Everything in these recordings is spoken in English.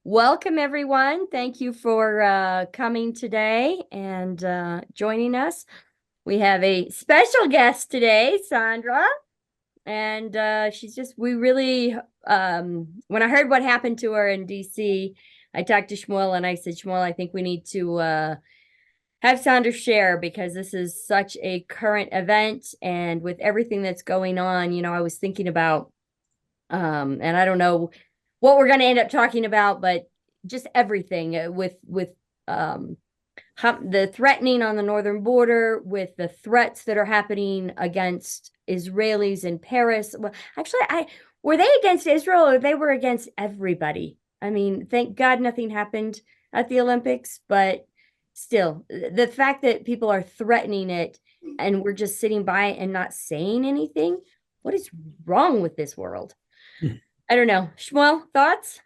Welcome, everyone. Thank you for coming today and joining us. We have a special guest today, Sondra, and we really, when I heard what happened to her in DC, I talked to Shmuel and I said, Shmuel, I think we need to have Sondra share because this is such a current event, and with everything that's going on, I was thinking about, and I don't know what we're going to end up talking about, but just everything with the threatening on the northern border, with the threats that are happening against Israelis in Paris. Well, actually, were they against Israel or they were against everybody? I mean, thank God nothing happened at the Olympics, but still, the fact that people are threatening it and we're just sitting by and not saying anything, what is wrong with this world? I don't know. Shmuel, thoughts?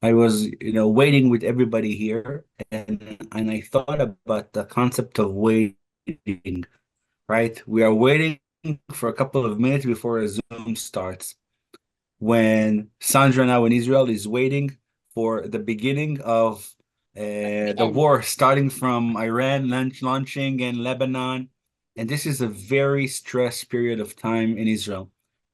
I was, waiting with everybody here, and I thought about the concept of waiting, right? We are waiting for a couple of minutes before a Zoom starts. When Sandra now in Israel is waiting for the beginning of the war starting from Iran launching in Lebanon. And this is a very stressed period of time in Israel.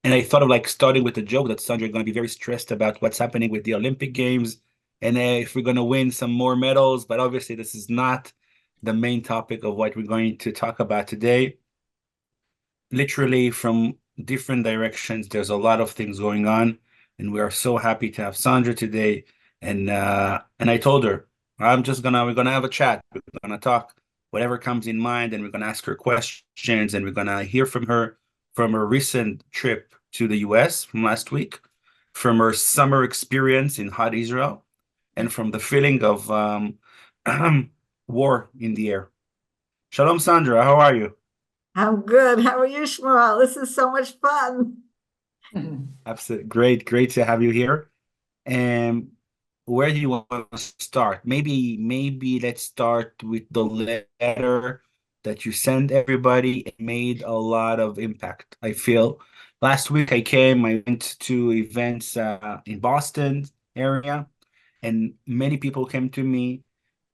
And I thought of like starting with a joke that Sandra is going to be very stressed about what's happening with the Olympic Games and if we're going to win some more medals. But obviously, this is not the main topic of what we're going to talk about today. Literally, from different directions, there's a lot of things going on. And we are so happy to have Sandra today. And I told her, we're gonna have a chat. We're gonna talk whatever comes in mind, and we're gonna ask her questions, and we're gonna hear from her from her recent trip to the US from last week, from her summer experience in hot Israel, and from the feeling of war in the air. Shalom, Sandra. How are you? I'm good. How are you, Shmuel? This is so much fun. Absolutely great to have you here. And where do you want to start? Maybe let's start with the letter that you sent everybody. It made a lot of impact, I feel. Last week I went to events in Boston area, and many people came to me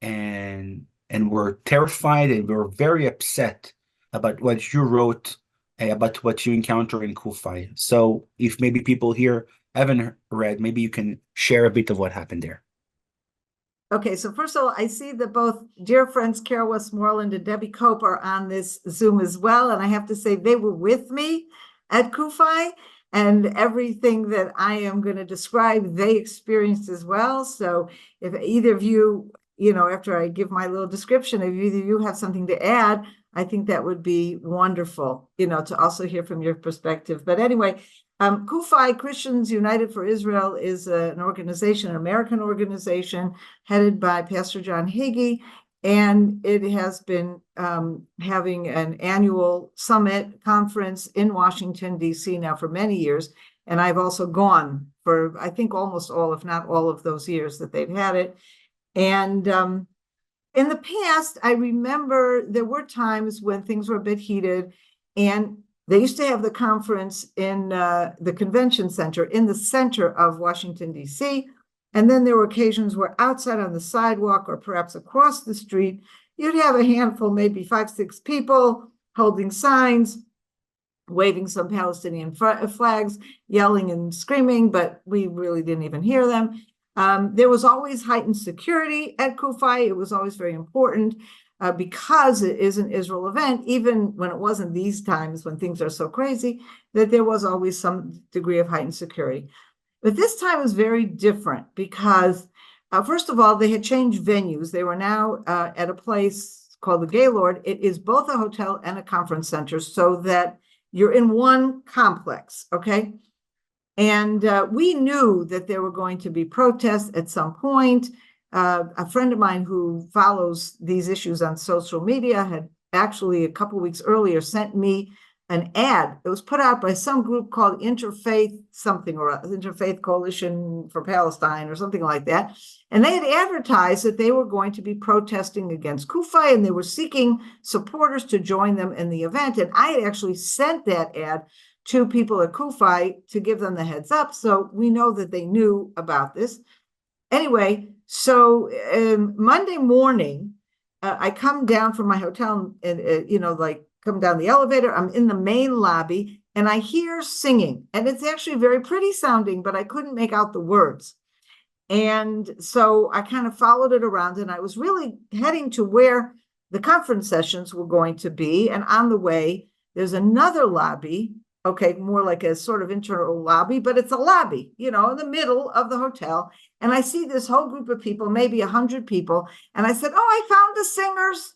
and were terrified and were very upset about what you wrote, about what you encounter in CUFI. So if maybe people here haven't read, maybe you can share a bit of what happened there. Okay, so first of all, I see that both dear friends Carol Westmoreland and Debbie Cope are on this Zoom as well. And I have to say they were with me at CUFI, and everything that I am going to describe, they experienced as well. So if either of you, after I give my little description, if either of you have something to add, I think that would be wonderful, to also hear from your perspective. But anyway, CUFI, Christians United for Israel, is an organization, an American organization headed by Pastor John Hagee, and it has been having an annual summit conference in Washington, D.C. now for many years. And I've also gone for, I think, almost all, if not all of those years that they've had it. And in the past, I remember there were times when things were a bit heated, and they used to have the conference in the convention center in the center of Washington, D.C. And then there were occasions where outside on the sidewalk or perhaps across the street, you'd have a handful, maybe 5, 6 people holding signs, waving some Palestinian flags, yelling and screaming, but we really didn't even hear them. There was always heightened security at CUFI. It was always very important because it is an Israel event, even when it wasn't these times when things are so crazy, that there was always some degree of heightened security. But this time was very different because, first of all, they had changed venues. They were now at a place called the Gaylord. It is both a hotel and a conference center, so that you're in one complex, okay? And we knew that there were going to be protests at some point. A friend of mine who follows these issues on social media had actually a couple of weeks earlier sent me an ad that was put out by some group called Interfaith something, or Interfaith Coalition for Palestine or something like that. And they had advertised that they were going to be protesting against CUFI, and they were seeking supporters to join them in the event. And I had actually sent that ad to people at CUFI to give them the heads up. So we know that they knew about this. anyway, so Monday morning, I come down from my hotel and, like come down the elevator. I'm in the main lobby and I hear singing, and it's actually very pretty sounding, but I couldn't make out the words. And so I kind of followed it around, and I was really heading to where the conference sessions were going to be. And on the way, there's another lobby, okay, more like a sort of internal lobby, but it's a lobby, in the middle of the hotel. And I see this whole group of people, maybe 100 people. And I said, oh, I found the singers.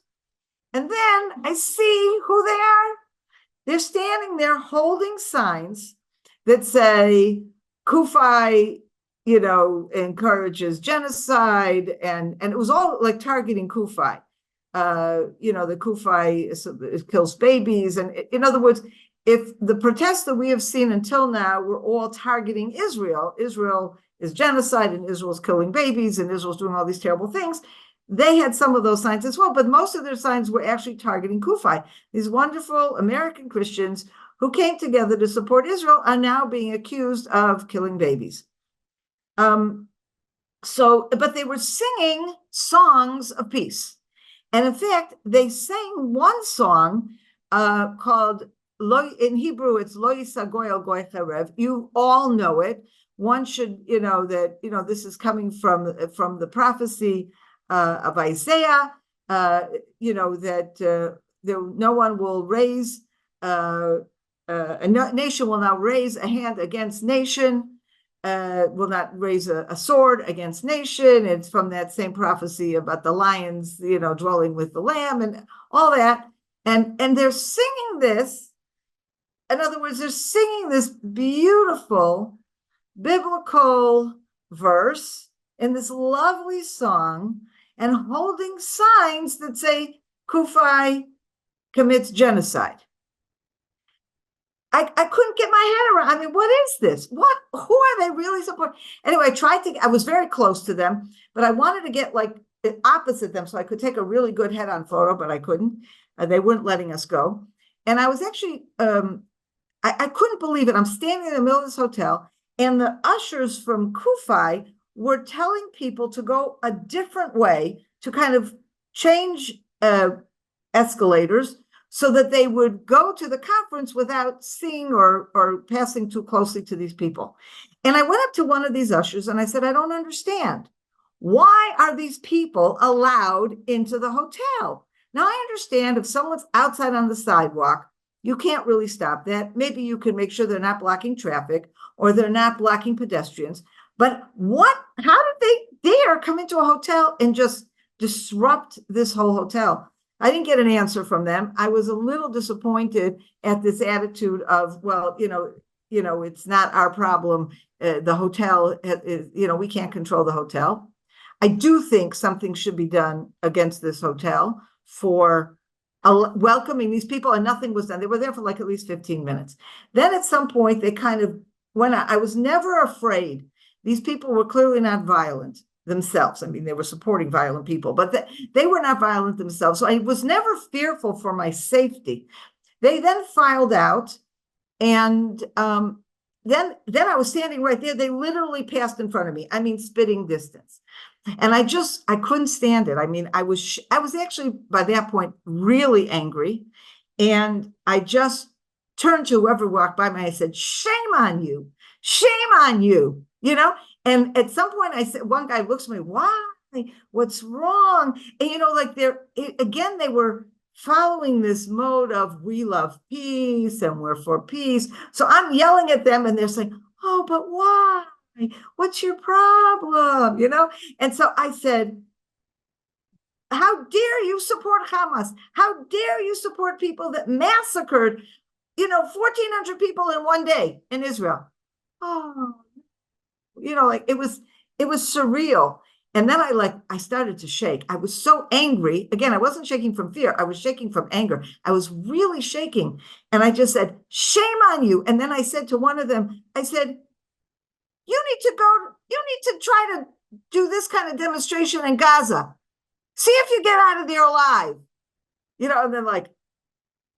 And then I see who they are. They're standing there holding signs that say CUFI, encourages genocide, and it was all like targeting CUFI. The CUFI kills babies, and in other words, if the protests that we have seen until now were all targeting Israel is genocide, and Israel's killing babies, and Israel's doing all these terrible things. They had some of those signs as well, but most of their signs were actually targeting CUFI. These wonderful American Christians who came together to support Israel are now being accused of killing babies. But they were singing songs of peace. And in fact, they sang one song called, in Hebrew, it's Lo Yisa Goy El Goy Cherev. You all know it. One should, this is coming from the prophecy of Isaiah, that no one will raise, a nation will now raise a hand against nation, will not raise a sword against nation. It's from that same prophecy about the lions, dwelling with the lamb and all that. And they're singing this. In other words, they're singing this beautiful biblical verse in this lovely song and holding signs that say CUFI commits genocide. I couldn't get my head around. I mean, what is this? Who are they really supporting? Anyway, I was very close to them, but I wanted to get like opposite them so I could take a really good head-on photo, but I couldn't. They weren't letting us go. And I was actually, I couldn't believe it. I'm standing in the middle of this hotel, and the ushers from CUFI were telling people to go a different way, to kind of change escalators so that they would go to the conference without seeing or passing too closely to these people. And I went up to one of these ushers and I said, I don't understand. Why are these people allowed into the hotel? Now, I understand if someone's outside on the sidewalk, you can't really stop that. Maybe you can make sure they're not blocking traffic or they're not blocking pedestrians. But how did they dare come into a hotel and just disrupt this whole hotel? I didn't get an answer from them. I was a little disappointed at this attitude of, well, it's not our problem. The hotel, we can't control the hotel. I do think something should be done against this hotel for welcoming these people, and nothing was done. They were there for like at least 15 minutes. Then at some point, they kind of went out. I was never afraid. These people were clearly not violent themselves. I mean, they were supporting violent people, but they were not violent themselves. So I was never fearful for my safety. They then filed out, and then I was standing right there. They literally passed in front of me. I mean, spitting distance. And I couldn't stand it. I mean, I was actually by that point really angry. And I just turned to whoever walked by me. I said, shame on you, And at some point I said, one guy looks at me, why? What's wrong? And, they were following this mode of we love peace and we're for peace. So I'm yelling at them and they're saying, oh, but why? What's your problem? And so I said, how dare you support Hamas? How dare you support people that massacred, 1,400 people in one day in Israel? Oh, it was surreal. And then I started to shake. I was so angry. Again, I wasn't shaking from fear. I was shaking from anger. I was really shaking. And I just said, shame on you. And then I said to one of them, I said, you need to try to do this kind of demonstration in Gaza. See if you get out of there alive. And then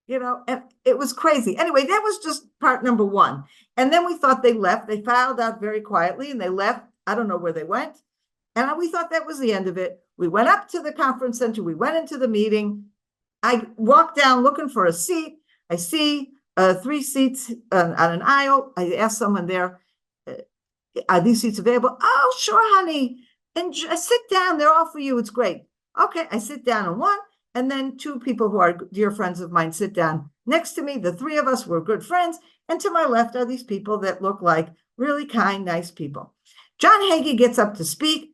and it was crazy. Anyway, that was just part number one. And then we thought they left. They filed out very quietly and they left. I don't know where they went. And we thought that was the end of it. We went up to the conference center. We went into the meeting. I walked down looking for a seat. I see 3 seats on an aisle. I asked someone there, are these seats available? Oh, sure, honey. And sit down. They're all for you. It's great. Okay, I sit down on one, and then 2 people who are dear friends of mine sit down next to me. The 3 of us were good friends. And to my left are these people that look like really kind, nice people. John Hagee gets up to speak.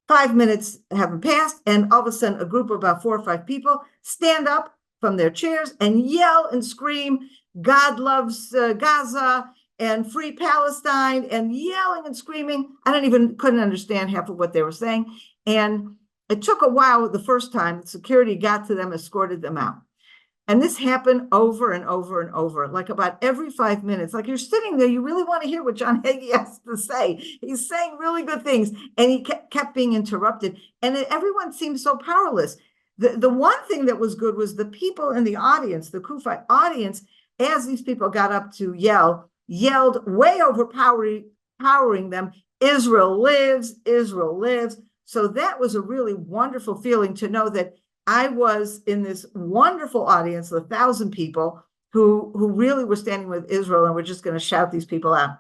5 minutes haven't passed, and all of a sudden, a group of about 4 or 5 people stand up from their chairs and yell and scream, God loves Gaza and free Palestine, and yelling and screaming. I couldn't understand half of what they were saying. And it took a while the first time. Security got to them, escorted them out. And this happened over and over and over, like about every 5 minutes. Like you're sitting there, you really want to hear what John Hagee has to say. He's saying really good things, and he kept being interrupted. And everyone seemed so powerless. The one thing that was good was the people in the audience, the CUFI audience, as these people got up to yelled way overpowering them, Israel lives, Israel lives. So that was a really wonderful feeling to know that I was in this wonderful audience of 1,000 people who really were standing with Israel, and we're just going to shout these people out.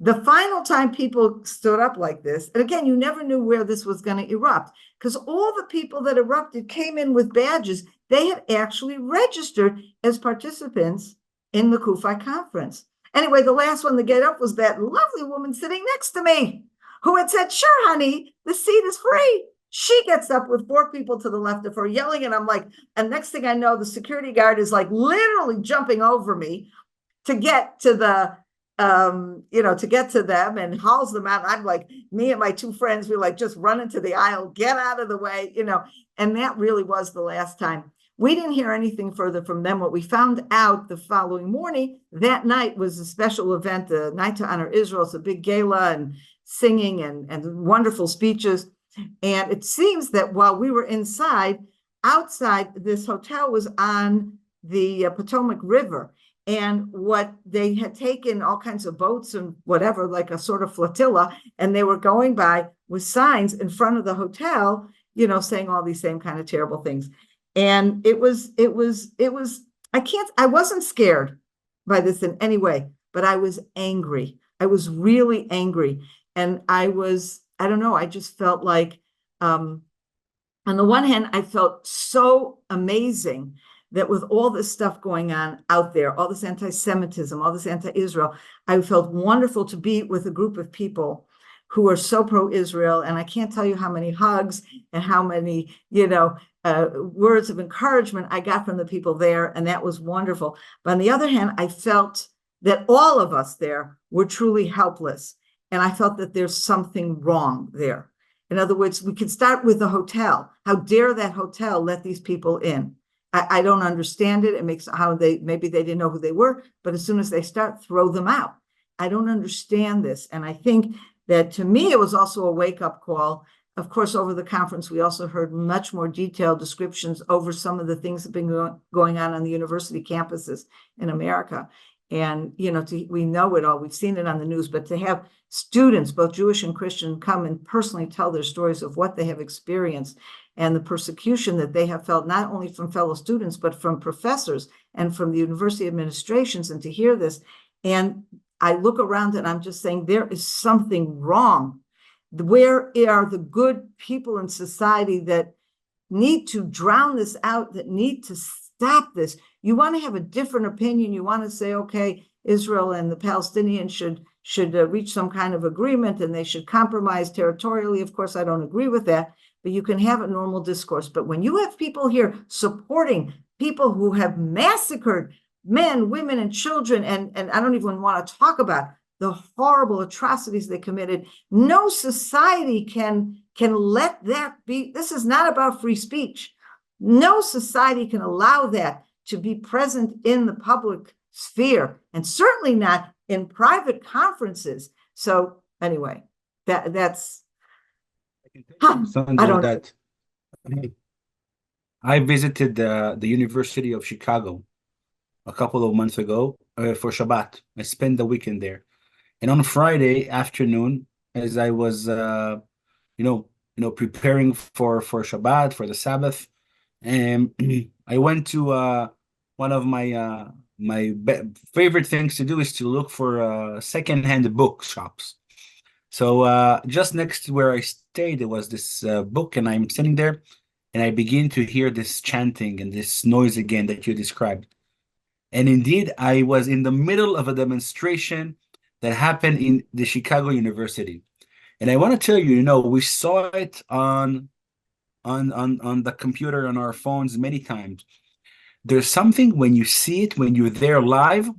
The final time people stood up like this, and again, you never knew where this was going to erupt, because all the people that erupted came in with badges. They had actually registered as participants in the CUFI conference. Anyway, the last one to get up was that lovely woman sitting next to me, who had said, sure, honey, the seat is free. She gets up with 4 people to the left of her yelling, and I'm like, and next thing I know, the security guard is like literally jumping over me to get to the, to get to them, and hauls them out. I'm like, me and my 2 friends, we like just run into the aisle, get out of the way, and that really was the last time. We didn't hear anything further from them. What we found out the following morning, that night was a special event, the Night to Honor Israel. It's a big gala and singing and wonderful speeches. And it seems that while we were inside, outside, this hotel was on the Potomac River. And what they had taken all kinds of boats and whatever, like a sort of flotilla, and they were going by with signs in front of the hotel, saying all these same kind of terrible things. And it was, I wasn't scared by this in any way, but I was angry. I was really angry. And I don't know, I just felt like, on the one hand, I felt so amazing that with all this stuff going on out there, all this anti-Semitism, all this anti-Israel, I felt wonderful to be with a group of people who are so pro-Israel. And I can't tell you how many hugs and how many, words of encouragement I got from the people there. And that was wonderful. But on the other hand, I felt that all of us there were truly helpless. And I felt that there's something wrong there. In other words, we could start with the hotel. How dare that hotel let these people in? I don't understand it. It makes maybe they didn't know who they were, but as soon as they start, throw them out. I don't understand this. And I think that to me, it was also a wake-up call. Of course, over the conference, we also heard much more detailed descriptions over some of the things that have been going on the university campuses in America. And, we know it all. We've seen it on the news, but to have students, both Jewish and Christian, come and personally tell their stories of what they have experienced and the persecution that they have felt, not only from fellow students, but from professors and from the university administrations, and to hear this. And I look around and I'm just saying, there is something wrong. Where are the good people in society that need to drown this out, that need to stop this? You want to have a different opinion. You want to say, okay, Israel and the Palestinians should reach some kind of agreement and they should compromise territorially. Of course, I don't agree with that, but you can have a normal discourse. But when you have people here supporting people who have massacred men, women, and children, and I don't even want to talk about the horrible atrocities they committed, no society can let that be. This is not about free speech. No society can allow that to be present in the public sphere, and certainly not in private conferences. So anyway, that's Sondra, that I visited the University of Chicago a couple of months ago for Shabbat. I spent the weekend there, and on Friday afternoon, as I was preparing for Shabbat, for the Sabbath. And I went to one of my favorite things to do is to look for secondhand book shops. So just next to where I stayed, there was this book, and I'm sitting there, and I begin to hear this chanting and this noise again that you described. And indeed, I was in the middle of a demonstration that happened in the Chicago University. And I want to tell you, we saw it on the computer, on our phones many times. There's something when you see it, when you're there live,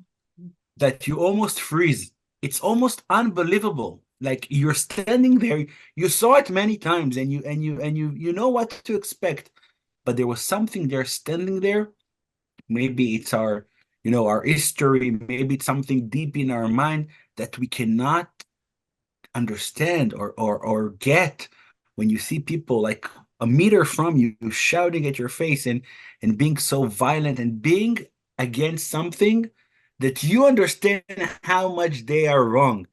that you almost freeze. It's almost unbelievable. Like you're standing there, you saw it many times, and you know what to expect, but there was something there standing there. Maybe it's our history, maybe it's something deep in our mind that we cannot understand or get when you see people like a meter from you shouting at your face and being so violent and being against something that you understand how much they are wrong.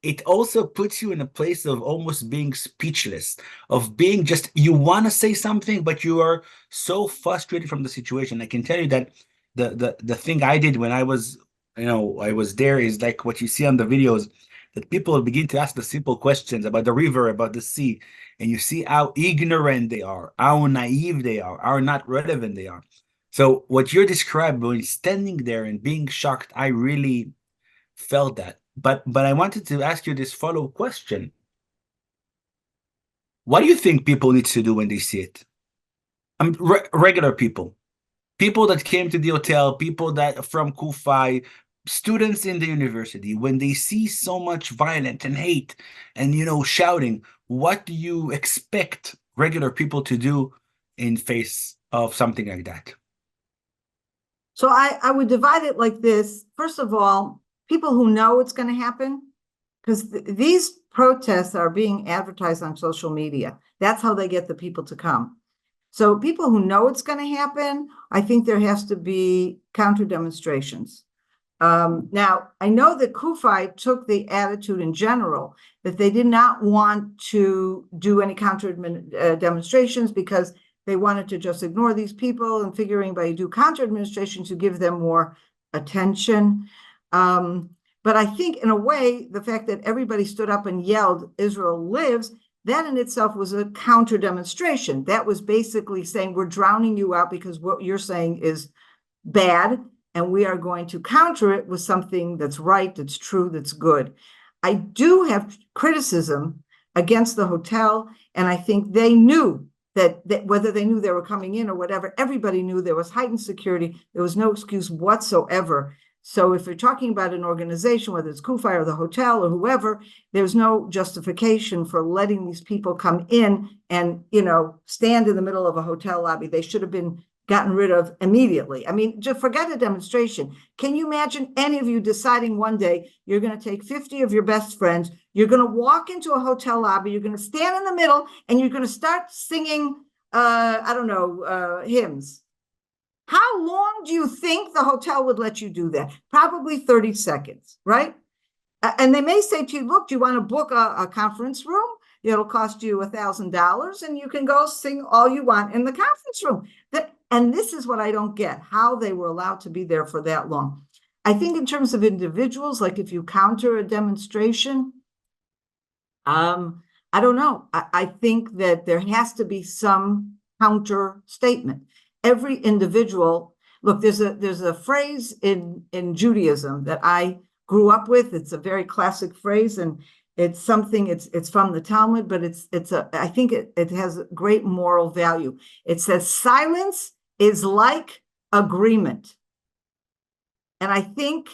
It also puts you in a place of almost being speechless, of being just, you want to say something, but you are so frustrated from the situation. I can tell you that the thing I did when I was there is like what you see on the videos, that people begin to ask the simple questions about the river, about the sea, and you see how ignorant they are, how naive they are, how not relevant they are. So what you're describing, when standing there and being shocked, I really felt that. But I wanted to ask you this follow-up question. What do you think people need to do when they see it? Regular people that came to the hotel, people that from CUFI, students in the university, when they see so much violence and hate and shouting, what do you expect regular people to do in face of something like that? So I would divide it like this. First of all, people who know it's going to happen, because these protests are being advertised on social media. That's how they get the people to come. So people who know it's going to happen, I think there has to be counter demonstrations. Now, I know that CUFI took the attitude in general that they did not want to do any counter demonstrations because they wanted to just ignore these people, and figuring by do counter demonstrations to give them more attention. But I think in a way, the fact that everybody stood up and yelled, "Israel lives," that in itself was a counter demonstration. That was basically saying, we're drowning you out because what you're saying is bad, and we are going to counter it with something that's right, that's true, that's good. I do have criticism against the hotel, and I think they knew that whether they knew they were coming in or whatever, everybody knew there was heightened security. There was no excuse whatsoever. So if you're talking about an organization, whether it's CUFI or the hotel or whoever, there's no justification for letting these people come in and, stand in the middle of a hotel lobby. They should have been gotten rid of immediately. I mean, just forget a demonstration. Can you imagine any of you deciding one day you're going to take 50 of your best friends, you're going to walk into a hotel lobby, you're going to stand in the middle, and you're going to start singing, hymns? How long do you think the hotel would let you do that? Probably 30 seconds, right? And they may say to you, look, do you want to book a conference room? It'll cost you $1,000 and you can go sing all you want in the conference room. And this is what I don't get, how they were allowed to be there for that long. I think in terms of individuals, like if you counter a demonstration, I don't know. I think that there has to be some counter statement. Every individual, look, there's a phrase in Judaism that I grew up with. It's a very classic phrase, and it's something, it's from the Talmud, but I think it has great moral value. It says, silence is like agreement. And I think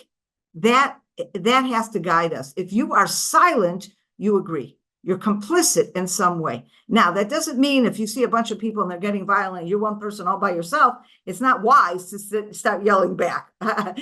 that has to guide us. If you are silent, you agree. You're complicit in some way. Now, that doesn't mean if you see a bunch of people and they're getting violent, you're one person all by yourself, it's not wise to start yelling back, but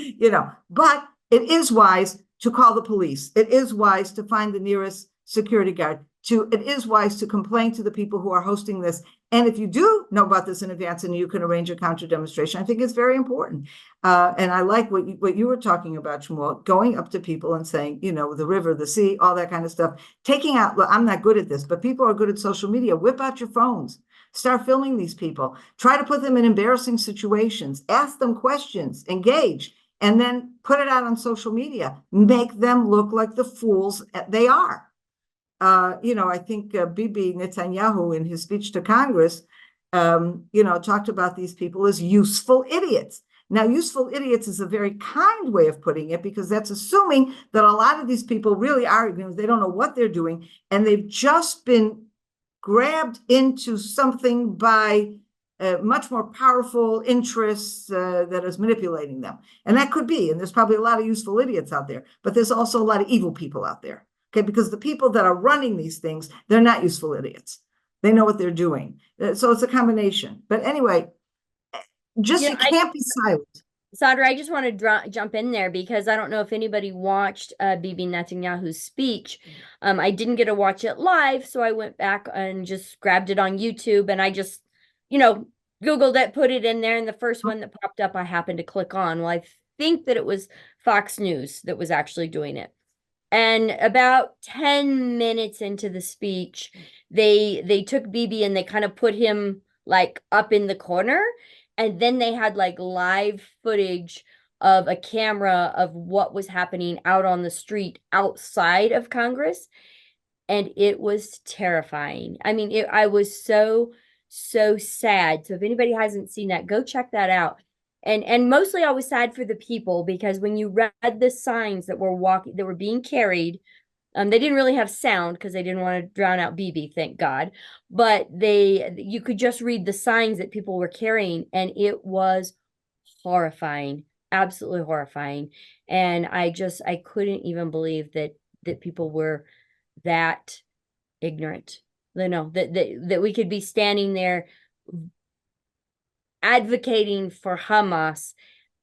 it is wise to call the police. It is wise to find the nearest security guard. it is wise to complain to the people who are hosting this. And if you do know about this in advance and you can arrange a counter demonstration, I think it's very important. And I like what you were talking about, Shmuel, going up to people and saying, you know, the river, the sea, all that kind of stuff. Taking out, well, I'm not good at this, but people are good at social media. Whip out your phones. Start filming these people. Try to put them in embarrassing situations. Ask them questions. Engage. And then put it out on social media. Make them look like the fools they are. You know, I think Bibi Netanyahu in his speech to Congress, you know, talked about these people as useful idiots. Now, useful idiots is a very kind way of putting it, because that's assuming that a lot of these people really are ignorant. They don't know what they're doing, and they've just been grabbed into something by much more powerful interests that is manipulating them. And that could be, and there's probably a lot of useful idiots out there, but there's also a lot of evil people out there. Okay, because the people that are running these things, they're not useful idiots. They know what they're doing. So it's a combination. But anyway, just you can't be silent. Sondra, I just want to jump in there because I don't know if anybody watched Bibi Netanyahu's speech. I didn't get to watch it live, so I went back and just grabbed it on YouTube, and I just, you know, Googled it, put it in there, and the first one that popped up, I happened to click on. Well, I think that it was Fox News that was actually doing it. And about 10 minutes into the speech, they took Bibi and they kind of put him like up in the corner. And then they had like live footage of a camera of what was happening out on the street outside of Congress. And it was terrifying. I mean, I was so sad. So if anybody hasn't seen that, go check that out. And mostly I was sad for the people, because when you read the signs that were being carried, they didn't really have sound because they didn't want to drown out Bibi, thank God. But you could just read the signs that people were carrying, and it was horrifying, absolutely horrifying. And I couldn't even believe that people were that ignorant. You know, that we could be standing there advocating for Hamas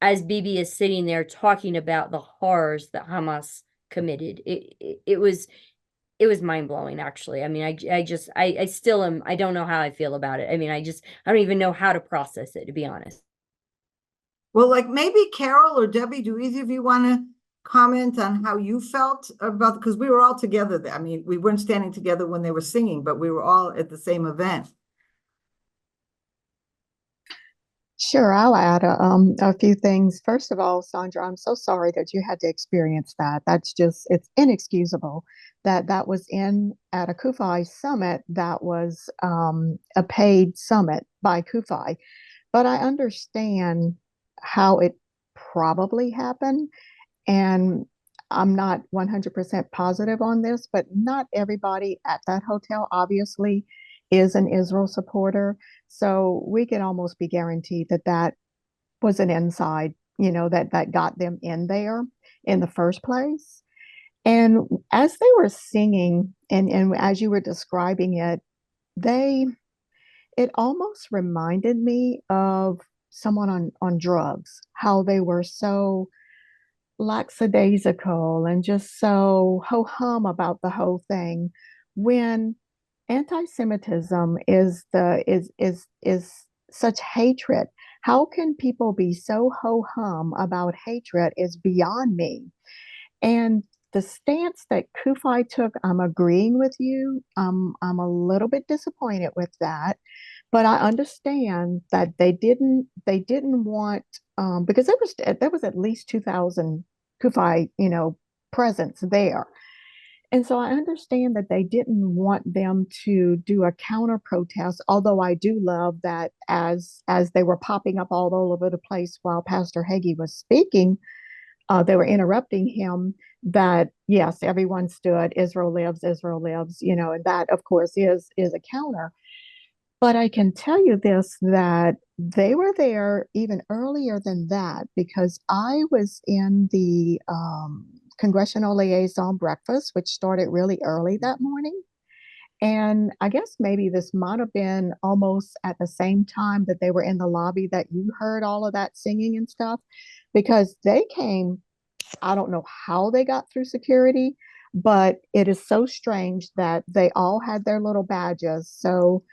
as Bibi is sitting there talking about the horrors that Hamas committed. It was mind-blowing, actually. I mean, I still am, I don't know how I feel about it. I mean, I don't even know how to process it, to be honest. Well, like maybe Carol or Debbie, do either of you want to comment on how you felt about, because we were all together there. I mean, we weren't standing together when they were singing, but we were all at the same event. Sure, I'll add a few things. First of all, Sondra, I'm so sorry that you had to experience that. It's inexcusable that was at a CUFI Summit that was a paid summit by CUFI. But I understand how it probably happened. And I'm not 100% positive on this, but not everybody at that hotel obviously is an Israel supporter. So we can almost be guaranteed that was an inside, you know, that got them in there in the first place. And as they were singing and as you were describing it, it almost reminded me of someone on drugs, how they were so lackadaisical and just so ho-hum about the whole thing, when anti-Semitism is such hatred. How can people be so ho-hum about hatred is beyond me. And the stance that CUFI took, I'm agreeing with you. I'm a little bit disappointed with that, but I understand that they didn't want because there was at least 2,000 CUFI, you know, presence there. And so I understand that they didn't want them to do a counter protest, although I do love that as they were popping up all over the place while Pastor Hagee was speaking, they were interrupting him, that yes, everyone stood, Israel lives, you know, and that of course is a counter. But I can tell you this, that they were there even earlier than that, because I was in the Congressional Liaison Breakfast, which started really early that morning. And I guess maybe this might have been almost at the same time that they were in the lobby that you heard all of that singing and stuff, because they came, I don't know how they got through security. But it is so strange that they all had their little badges. So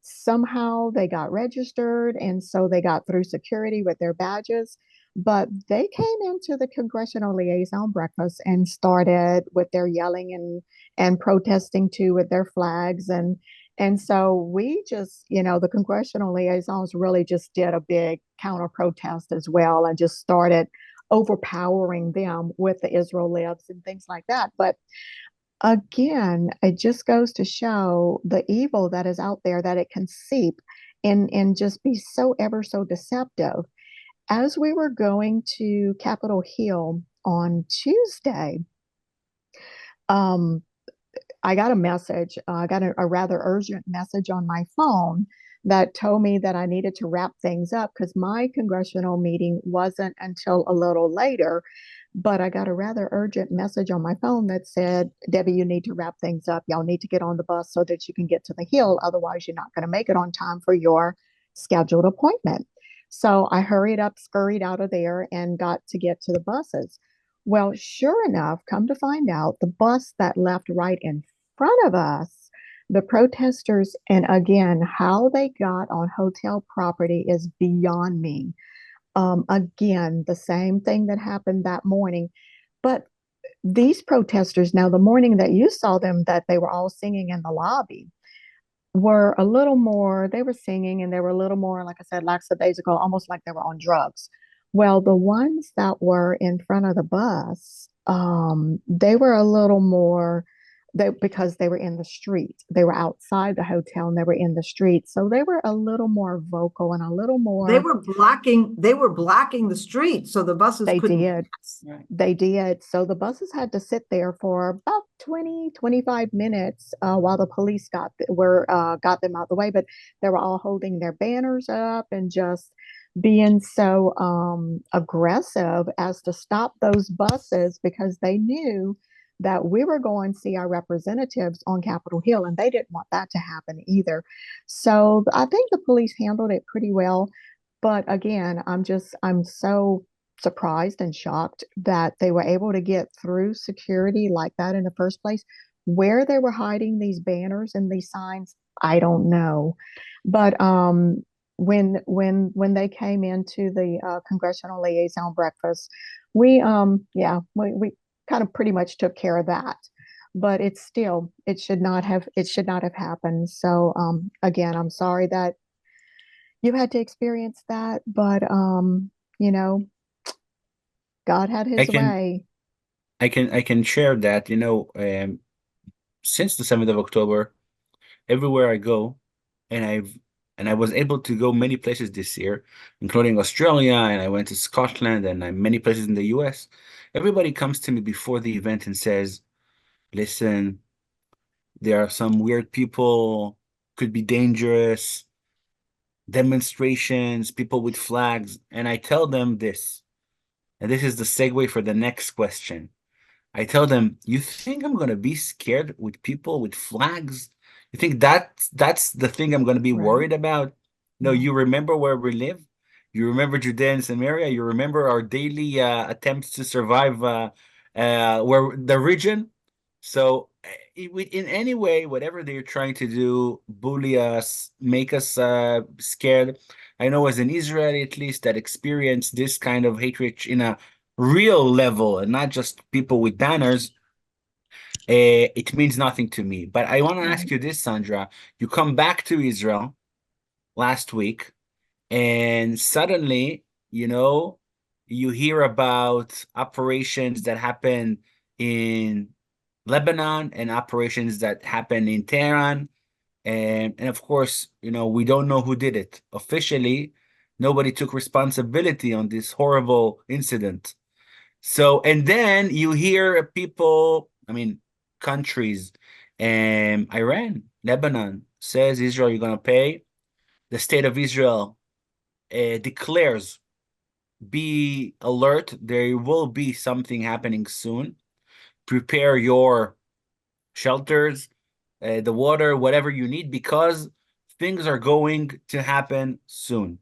somehow they got registered, and so they got through security with their badges. But they came into the congressional liaison breakfast and started with their yelling and protesting too with their flags. And so we just, the congressional liaisons really just did a big counter protest as well and just started overpowering them with the Israel libs and things like that. But again, it just goes to show the evil that is out there, that it can seep and just be so ever so deceptive. As we were going to Capitol Hill on Tuesday, um, I got a message. I got a rather urgent message on my phone that told me that I needed to wrap things up because my congressional meeting wasn't until a little later. But I got a rather urgent message on my phone that said, Debbie, you need to wrap things up. Y'all need to get on the bus so that you can get to the Hill. Otherwise, you're not going to make it on time for your scheduled appointment. So I hurried up, scurried out of there, and got to get to the buses. Well, sure enough, come to find out, the bus that left right in front of us, the protesters, and again, how they got on hotel property is beyond me. Again, the same thing that happened that morning. But these protesters, now the morning that you saw them, that they were all singing in the lobby, were a little more, they were singing and they were a little more, like I said, lackadaisical, almost like they were on drugs. Well, the ones that were in front of the bus, they were a little more, because they were in the street. They were outside the hotel and they were in the street. So they were a little more vocal and a little more. They were blocking the street so the buses They couldn't did. pass. They did. So the buses had to sit there for about 20, 25 minutes while the police got them out the way. But they were all holding their banners up and just being so aggressive as to stop those buses because they knew that we were going to see our representatives on Capitol Hill, and they didn't want that to happen either. So I think the police handled it pretty well. But again, I'm so surprised and shocked that they were able to get through security like that in the first place. Where they were hiding these banners and these signs, I don't know. But when they came into the congressional liaison breakfast, we we kind of pretty much took care of that. But it should not have happened. So again, I'm sorry that you had to experience that, but you know, God had I his can way. I can share that, since the 7th of October, everywhere I go, and I was able to go many places this year, including Australia, and I went to Scotland and many places in the US. Everybody comes to me before the event and says, listen, there are some weird people, could be dangerous, demonstrations, people with flags. And I tell them this, and this is the segue for the next question. I tell them, you think I'm gonna be scared with people with flags? You think that's the thing I'm gonna be Right. worried about? No, No. you remember where we live? You remember Judea and Samaria? You remember our daily attempts to survive where the region? So in any way, whatever they're trying to do, bully us, make us scared. I know as an Israeli, at least, that experienced this kind of hatred in a real level and not just people with banners, it means nothing to me. But I want to ask Right. you this, Sandra. You come back to Israel last week, and suddenly, you hear about operations that happen in Lebanon and operations that happen in Tehran. And of course, we don't know who did it. Officially, nobody took responsibility on this horrible incident. So, and then you hear people, countries, Iran, Lebanon says, Israel, you're going to pay. The state of Israel declares, be alert. There will be something happening soon. Prepare your shelters, the water, whatever you need, because things are going to happen soon.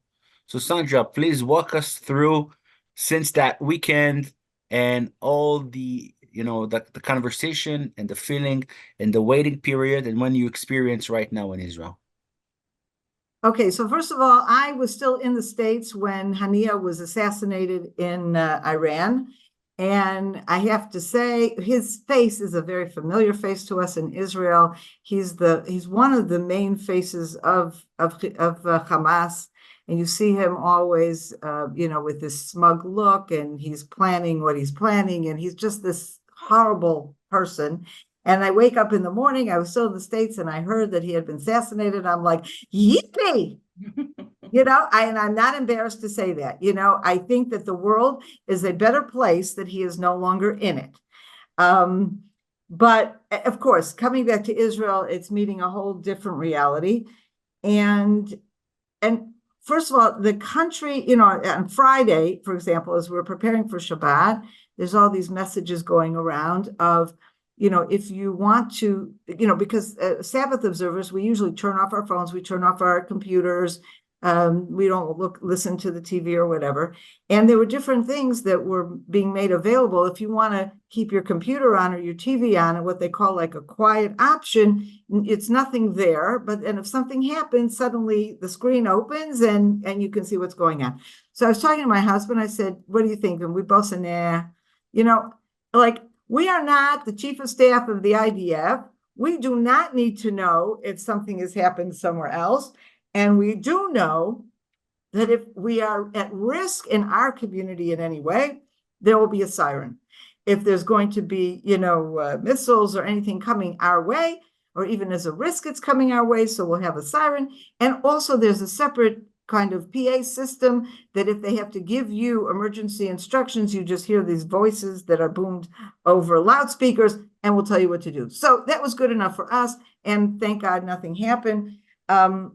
So, Sandra, please walk us through since that weekend and all the the conversation and the feeling and the waiting period and when you experience right now in Israel? Okay, so first of all, I was still in the States when Hania was assassinated in Iran. And I have to say, his face is a very familiar face to us in Israel. He's one of the main faces of Hamas. And you see him always, with this smug look, and he's planning what he's planning. And he's just this horrible person. And I wake up in the morning, I was still in the States, and I heard that he had been assassinated. I'm like, yippee! And I'm not embarrassed to say that. I think that the world is a better place that he is no longer in it. But of course, coming back to Israel, it's meeting a whole different reality. And first of all, the country, on Friday, for example, as we're preparing for Shabbat, there's all these messages going around of, if you want to, because Sabbath observers, we usually turn off our phones, we turn off our computers, we don't listen to the TV or whatever. And there were different things that were being made available. If you want to keep your computer on or your TV on, and what they call like a quiet option, it's nothing there. And if something happens, suddenly the screen opens and you can see what's going on. So I was talking to my husband, I said, what do you think? And we both said, nah, we are not the chief of staff of the IDF. We do not need to know if something has happened somewhere else. And we do know that if we are at risk in our community in any way, there will be a siren. If there's going to be, missiles or anything coming our way, or even as a risk, it's coming our way, so we'll have a siren. And also there's a separate kind of PA system that if they have to give you emergency instructions, you just hear these voices that are boomed over loudspeakers and will tell you what to do. So that was good enough for us. And thank God nothing happened. But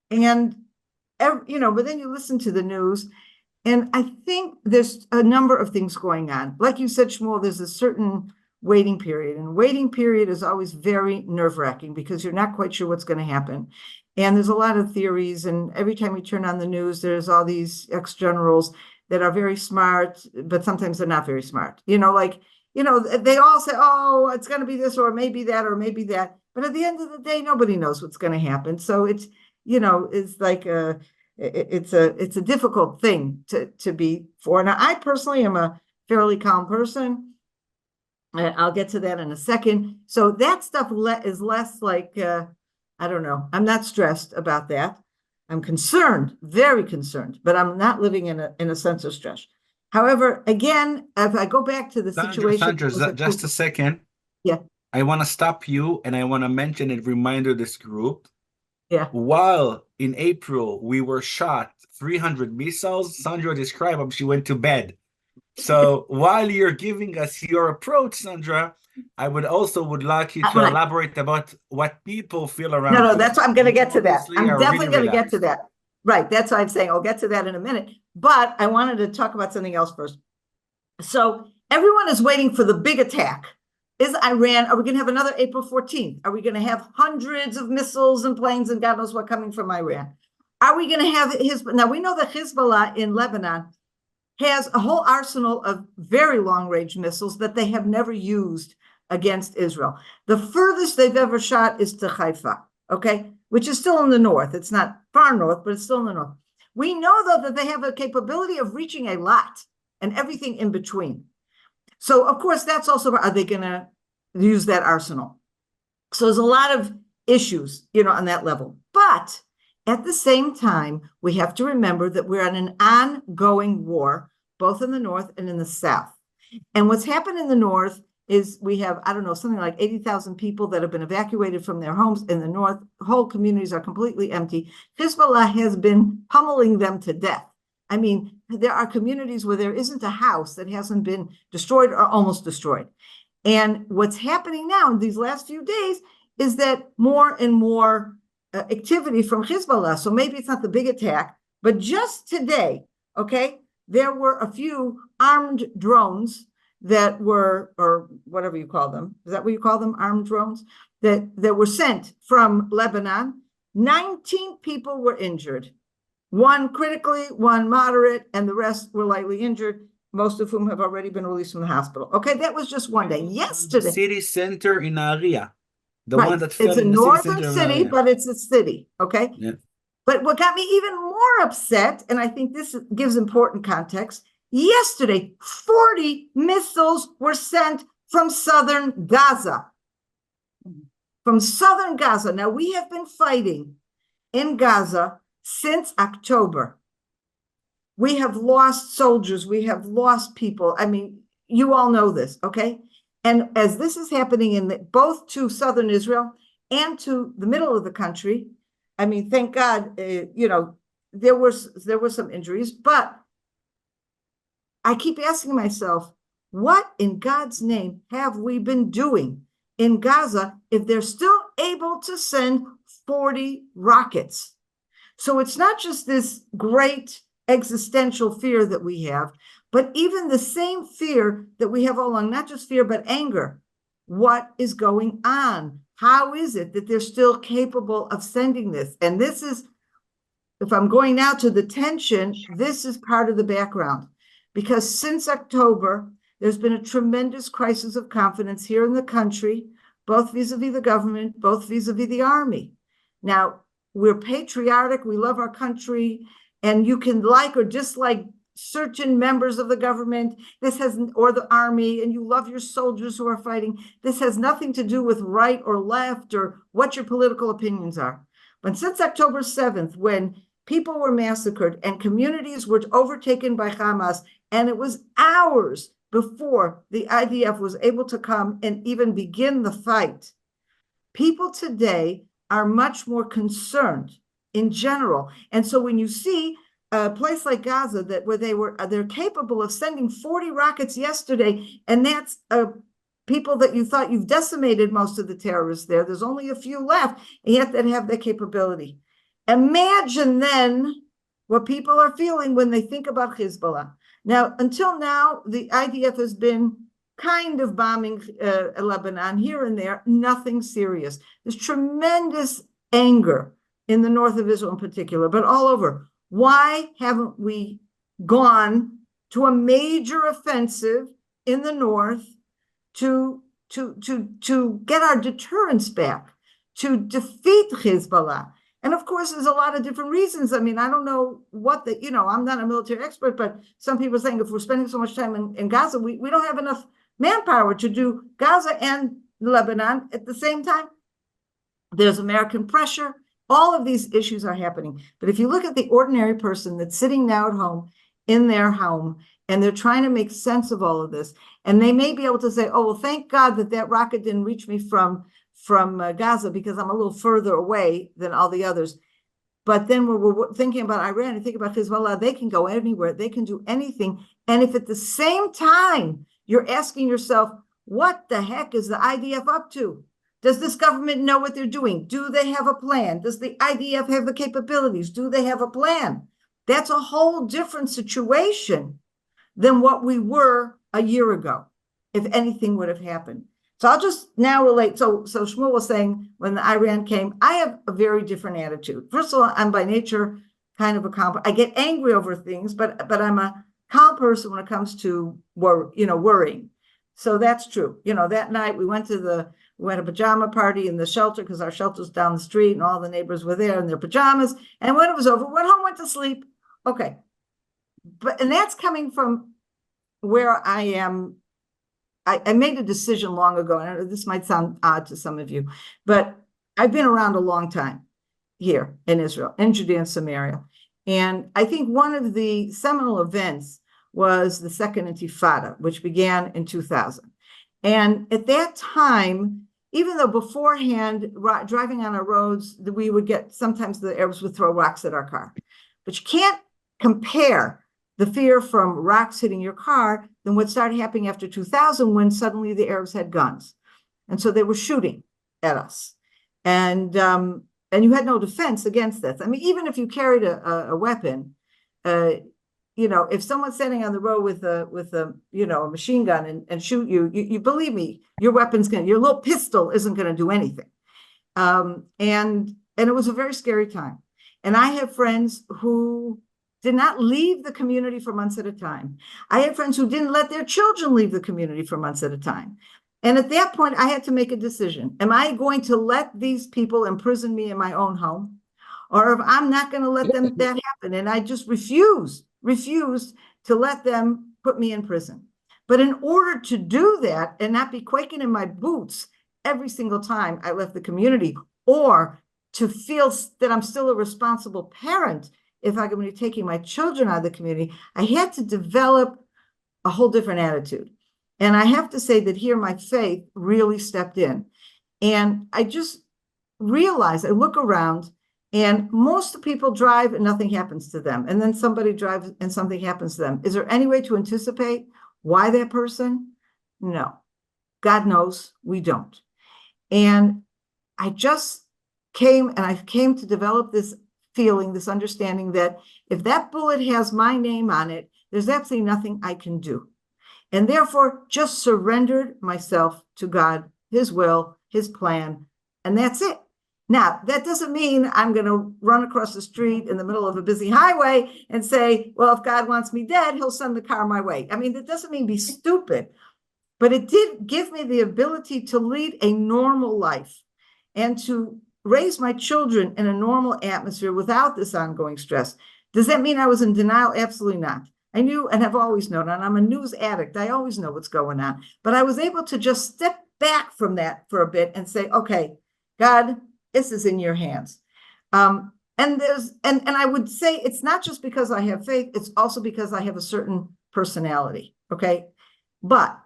then you listen to the news, and I think there's a number of things going on. Like you said, Shmuel, there's a certain waiting period, and waiting period is always very nerve-wracking because you're not quite sure what's going to happen. And there's a lot of theories, and every time you turn on the news, there's all these ex-generals that are very smart, but sometimes they're not very smart. They all say, oh, it's going to be this, or maybe that, or maybe that. But at the end of the day, nobody knows what's going to happen. So it's like it's a difficult thing to be for. Now, I personally am a fairly calm person. I'll get to that in a second. So that stuff is less like, I don't know. I'm not stressed about that. I'm concerned, very concerned, but I'm not living in a sense of stress. However, again, if I go back to the situation. Sandra, just a second. Yeah. I want to stop you, and I want to mention and remind this group. Yeah. While in April we were shot 300 missiles, Sandra described them. She went to bed. So while you're giving us your approach, Sandra, I would like you to elaborate about what people feel around you. No, that's why I'm going to get to that. I'm definitely going to get to that. Right. That's why I'm saying I'll get to that in a minute. But I wanted to talk about something else first. So everyone is waiting for the big attack. Is Iran, are we going to have another April 14th? Are we going to have hundreds of missiles and planes and God knows what coming from Iran? Are we going to have Hezbollah? Now, we know that Hezbollah in Lebanon has a whole arsenal of very long-range missiles that they have never used against Israel. The furthest they've ever shot is to Haifa, okay, which is still in the north. It's not far north, but it's still in the north. We know, though, that they have a capability of reaching a lot and everything in between. So, of course, that's also, are they going to use that arsenal? So there's a lot of issues, on that level. But at the same time, we have to remember that we're in an ongoing war, both in the north and in the south. And what's happened in the north is we have, I don't know, something like 80,000 people that have been evacuated from their homes in the north. Whole communities are completely empty. Hezbollah has been pummeling them to death. I mean, there are communities where there isn't a house that hasn't been destroyed or almost destroyed. And what's happening now in these last few days is that more and more activity from Hezbollah. So maybe it's not the big attack, but just today, okay, there were a few armed drones that were, or whatever you call them. Is that what you call them? Armed drones that were sent from Lebanon. 19 people were injured. One critically, one moderate, and the rest were lightly injured. most of whom have already been released from the hospital. Okay, that was just one day. Yesterday, City center in Nahariya. The right, one that fell it's a in the city northern center of city, Nahariya. but it's a city, okay? Yeah. But what got me even more upset, and I think this gives important context, yesterday, 40 missiles were sent from southern Gaza. From southern Gaza. Now, we have been fighting in Gaza since October. We have lost soldiers. We have lost people. I mean, you all know this, okay? And as this is happening in both to southern Israel and to the middle of the country, I mean, thank God, there were some injuries, but I keep asking myself, what in God's name have we been doing in Gaza if they're still able to send 40 rockets? So it's not just this great existential fear that we have, but even the same fear that we have all along, not just fear, but anger. What is going on? How is it that they're still capable of sending this? And this is, if I'm going now to the tension, this is part of the background. Because since October, there's been a tremendous crisis of confidence here in the country, both vis-a-vis the government, both vis-a-vis the army. Now, we're patriotic, we love our country, and you can like or dislike certain members of the government, or the army, and you love your soldiers who are fighting. This has nothing to do with right or left or what your political opinions are. But since October 7th, when people were massacred and communities were overtaken by Hamas, and it was hours before the IDF was able to come and even begin the fight, people today are much more concerned in general. And so when you see a place like Gaza where they're capable of sending 40 rockets yesterday, and that's people that you thought you've decimated most of the terrorists there. There's only a few left, and yet they have that capability. Imagine then what people are feeling when they think about Hezbollah. Now, until now, the IDF has been kind of bombing Lebanon here and there, nothing serious. There's tremendous anger in the north of Israel in particular, but all over. Why haven't we gone to a major offensive in the north to get our deterrence back, to defeat Hezbollah? And of course, there's a lot of different reasons. I mean, I don't know what I'm not a military expert, but some people are saying if we're spending so much time in Gaza, we don't have enough manpower to do Gaza and Lebanon at the same time. There's American pressure. All of these issues are happening. But if you look at the ordinary person that's sitting now at home, in their home, and they're trying to make sense of all of this, and they may be able to say, oh, well, thank God that rocket didn't reach me from Gaza because I'm a little further away than all the others. But then when we're thinking about Iran and think about Hezbollah, they can go anywhere, they can do anything. And if at the same time you're asking yourself, what the heck is the IDF up to? Does this government know what they're doing? Do they have a plan? Does the IDF have the capabilities? Do they have a plan? That's a whole different situation than what we were a year ago, if anything would have happened. So I'll just now relate. So Shmuel was saying when the Iran came, I have a very different attitude. First of all, I'm by nature kind of a calm. I get angry over things, but I'm a calm person when it comes to worrying. So that's true. That night we went to a pajama party in the shelter because our shelter's down the street and all the neighbors were there in their pajamas. And when it was over, went home, went to sleep. Okay. And that's coming from where I am. I made a decision long ago, and this might sound odd to some of you, but I've been around a long time here in Israel, in Judea and Samaria. And I think one of the seminal events was the Second Intifada, which began in 2000. And at that time, even though beforehand, driving on our roads, we would sometimes the Arabs would throw rocks at our car. But you can't compare the fear from rocks hitting your car than what started happening after 2000 when suddenly the Arabs had guns. And so they were shooting at us. And you had no defense against this. I mean, even if you carried a weapon, if someone's standing on the road with a machine gun and shoot you believe me, your little pistol isn't going to do anything. And it was a very scary time. And I have friends who did not leave the community for months at a time. I had friends who didn't let their children leave the community for months at a time. And at that point, I had to make a decision. Am I going to let these people imprison me in my own home? Or if I'm not going to let them that happen. And I just refused to let them put me in prison. But in order to do that and not be quaking in my boots every single time I left the community, or to feel that I'm still a responsible parent if I'm going to be taking my children out of the community, I had to develop a whole different attitude. And I have to say that here my faith really stepped in. And I just realized, I look around, and most people drive and nothing happens to them. And then somebody drives and something happens to them. Is there any way to anticipate why that person? No. God knows we don't. And I just came to develop this feeling, this understanding that if that bullet has my name on it, there's absolutely nothing I can do. And therefore, just surrendered myself to God, his will, his plan, and that's it. Now, that doesn't mean I'm going to run across the street in the middle of a busy highway and say, well, if God wants me dead, he'll send the car my way. I mean, that doesn't mean be stupid, but it did give me the ability to lead a normal life and to raise my children in a normal atmosphere without this ongoing stress. Does that mean I was in denial? Absolutely not. I knew and have always known, and I'm a news addict. I always know what's going on. But I was able to just step back from that for a bit and say, okay, God, this is in your hands. And I would say it's not just because I have faith, it's also because I have a certain personality. Okay. But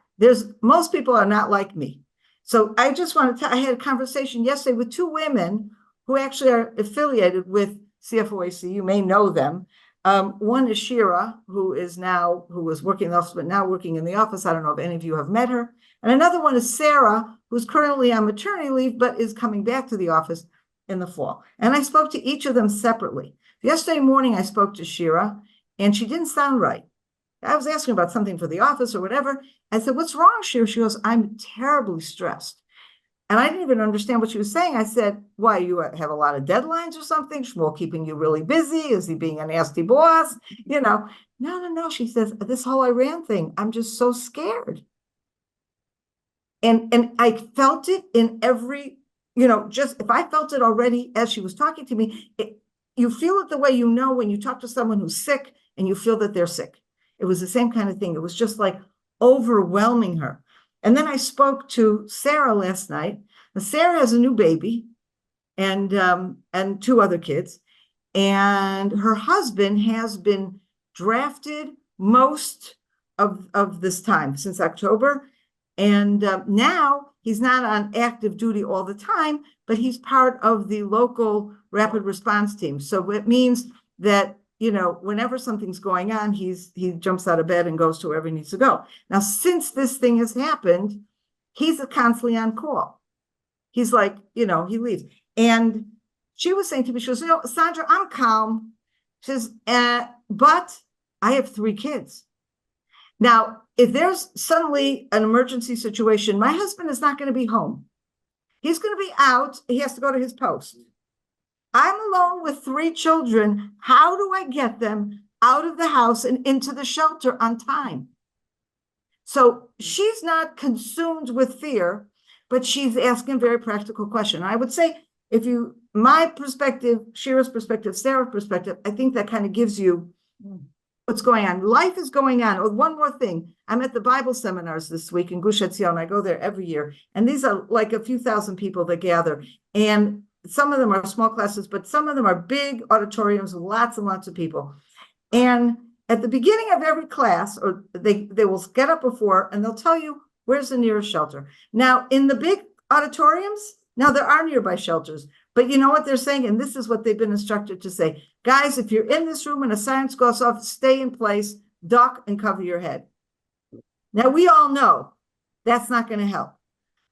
most people are not like me. So I just wanted to, I had a conversation yesterday with two women who actually are affiliated with CFOIC. You may know them. One is Shira, who was working in the office, but now working in the office. I don't know if any of you have met her. And another one is Sarah, who's currently on maternity leave, but is coming back to the office in the fall. And I spoke to each of them separately. Yesterday morning, I spoke to Shira, and she didn't sound right. I was asking about something for the office or whatever. I said, what's wrong, Shira? She goes, I'm terribly stressed. And I didn't even understand what she was saying. I said, why, you have a lot of deadlines or something? Shmuel keeping you really busy? Is he being a nasty boss? No. She says, this whole Iran thing, I'm just so scared. And I felt it in every, just if I felt it already as she was talking to me, you feel it the way you know when you talk to someone who's sick and you feel that they're sick. It was the same kind of thing. It was just like overwhelming her. And then I spoke to Sarah last night. Now, Sarah has a new baby and two other kids. And her husband has been drafted most of this time, since October. And now he's not on active duty all the time, but he's part of the local rapid response team. So it means that, whenever something's going on, he jumps out of bed and goes to wherever he needs to go. Now, since this thing has happened, he's constantly on call. He's like, he leaves. And she was saying to me, she goes, Sondra, I'm calm. She says, but I have 3 kids. Now, if there's suddenly an emergency situation, my husband is not going to be home. He's going to be out. He has to go to his post. I'm alone with 3 children. How do I get them out of the house and into the shelter on time? So she's not consumed with fear, but she's asking a very practical question. I would say, my perspective, Shira's perspective, Sarah's perspective, I think that kind of gives you what's going on. Life is going on. Oh, one more thing. I'm at the Bible seminars this week in Gush Etzion. I go there every year. And these are like a few thousand people that gather. And some of them are small classes, but some of them are big auditoriums with lots and lots of people. And at the beginning of every class, or they will get up before and they'll tell you where's the nearest shelter. Now, in the big auditoriums, now there are nearby shelters, but you know what they're saying? And this is what they've been instructed to say. Guys, if you're in this room and a siren goes off, stay in place, duck, and cover your head. Now, we all know that's not going to help.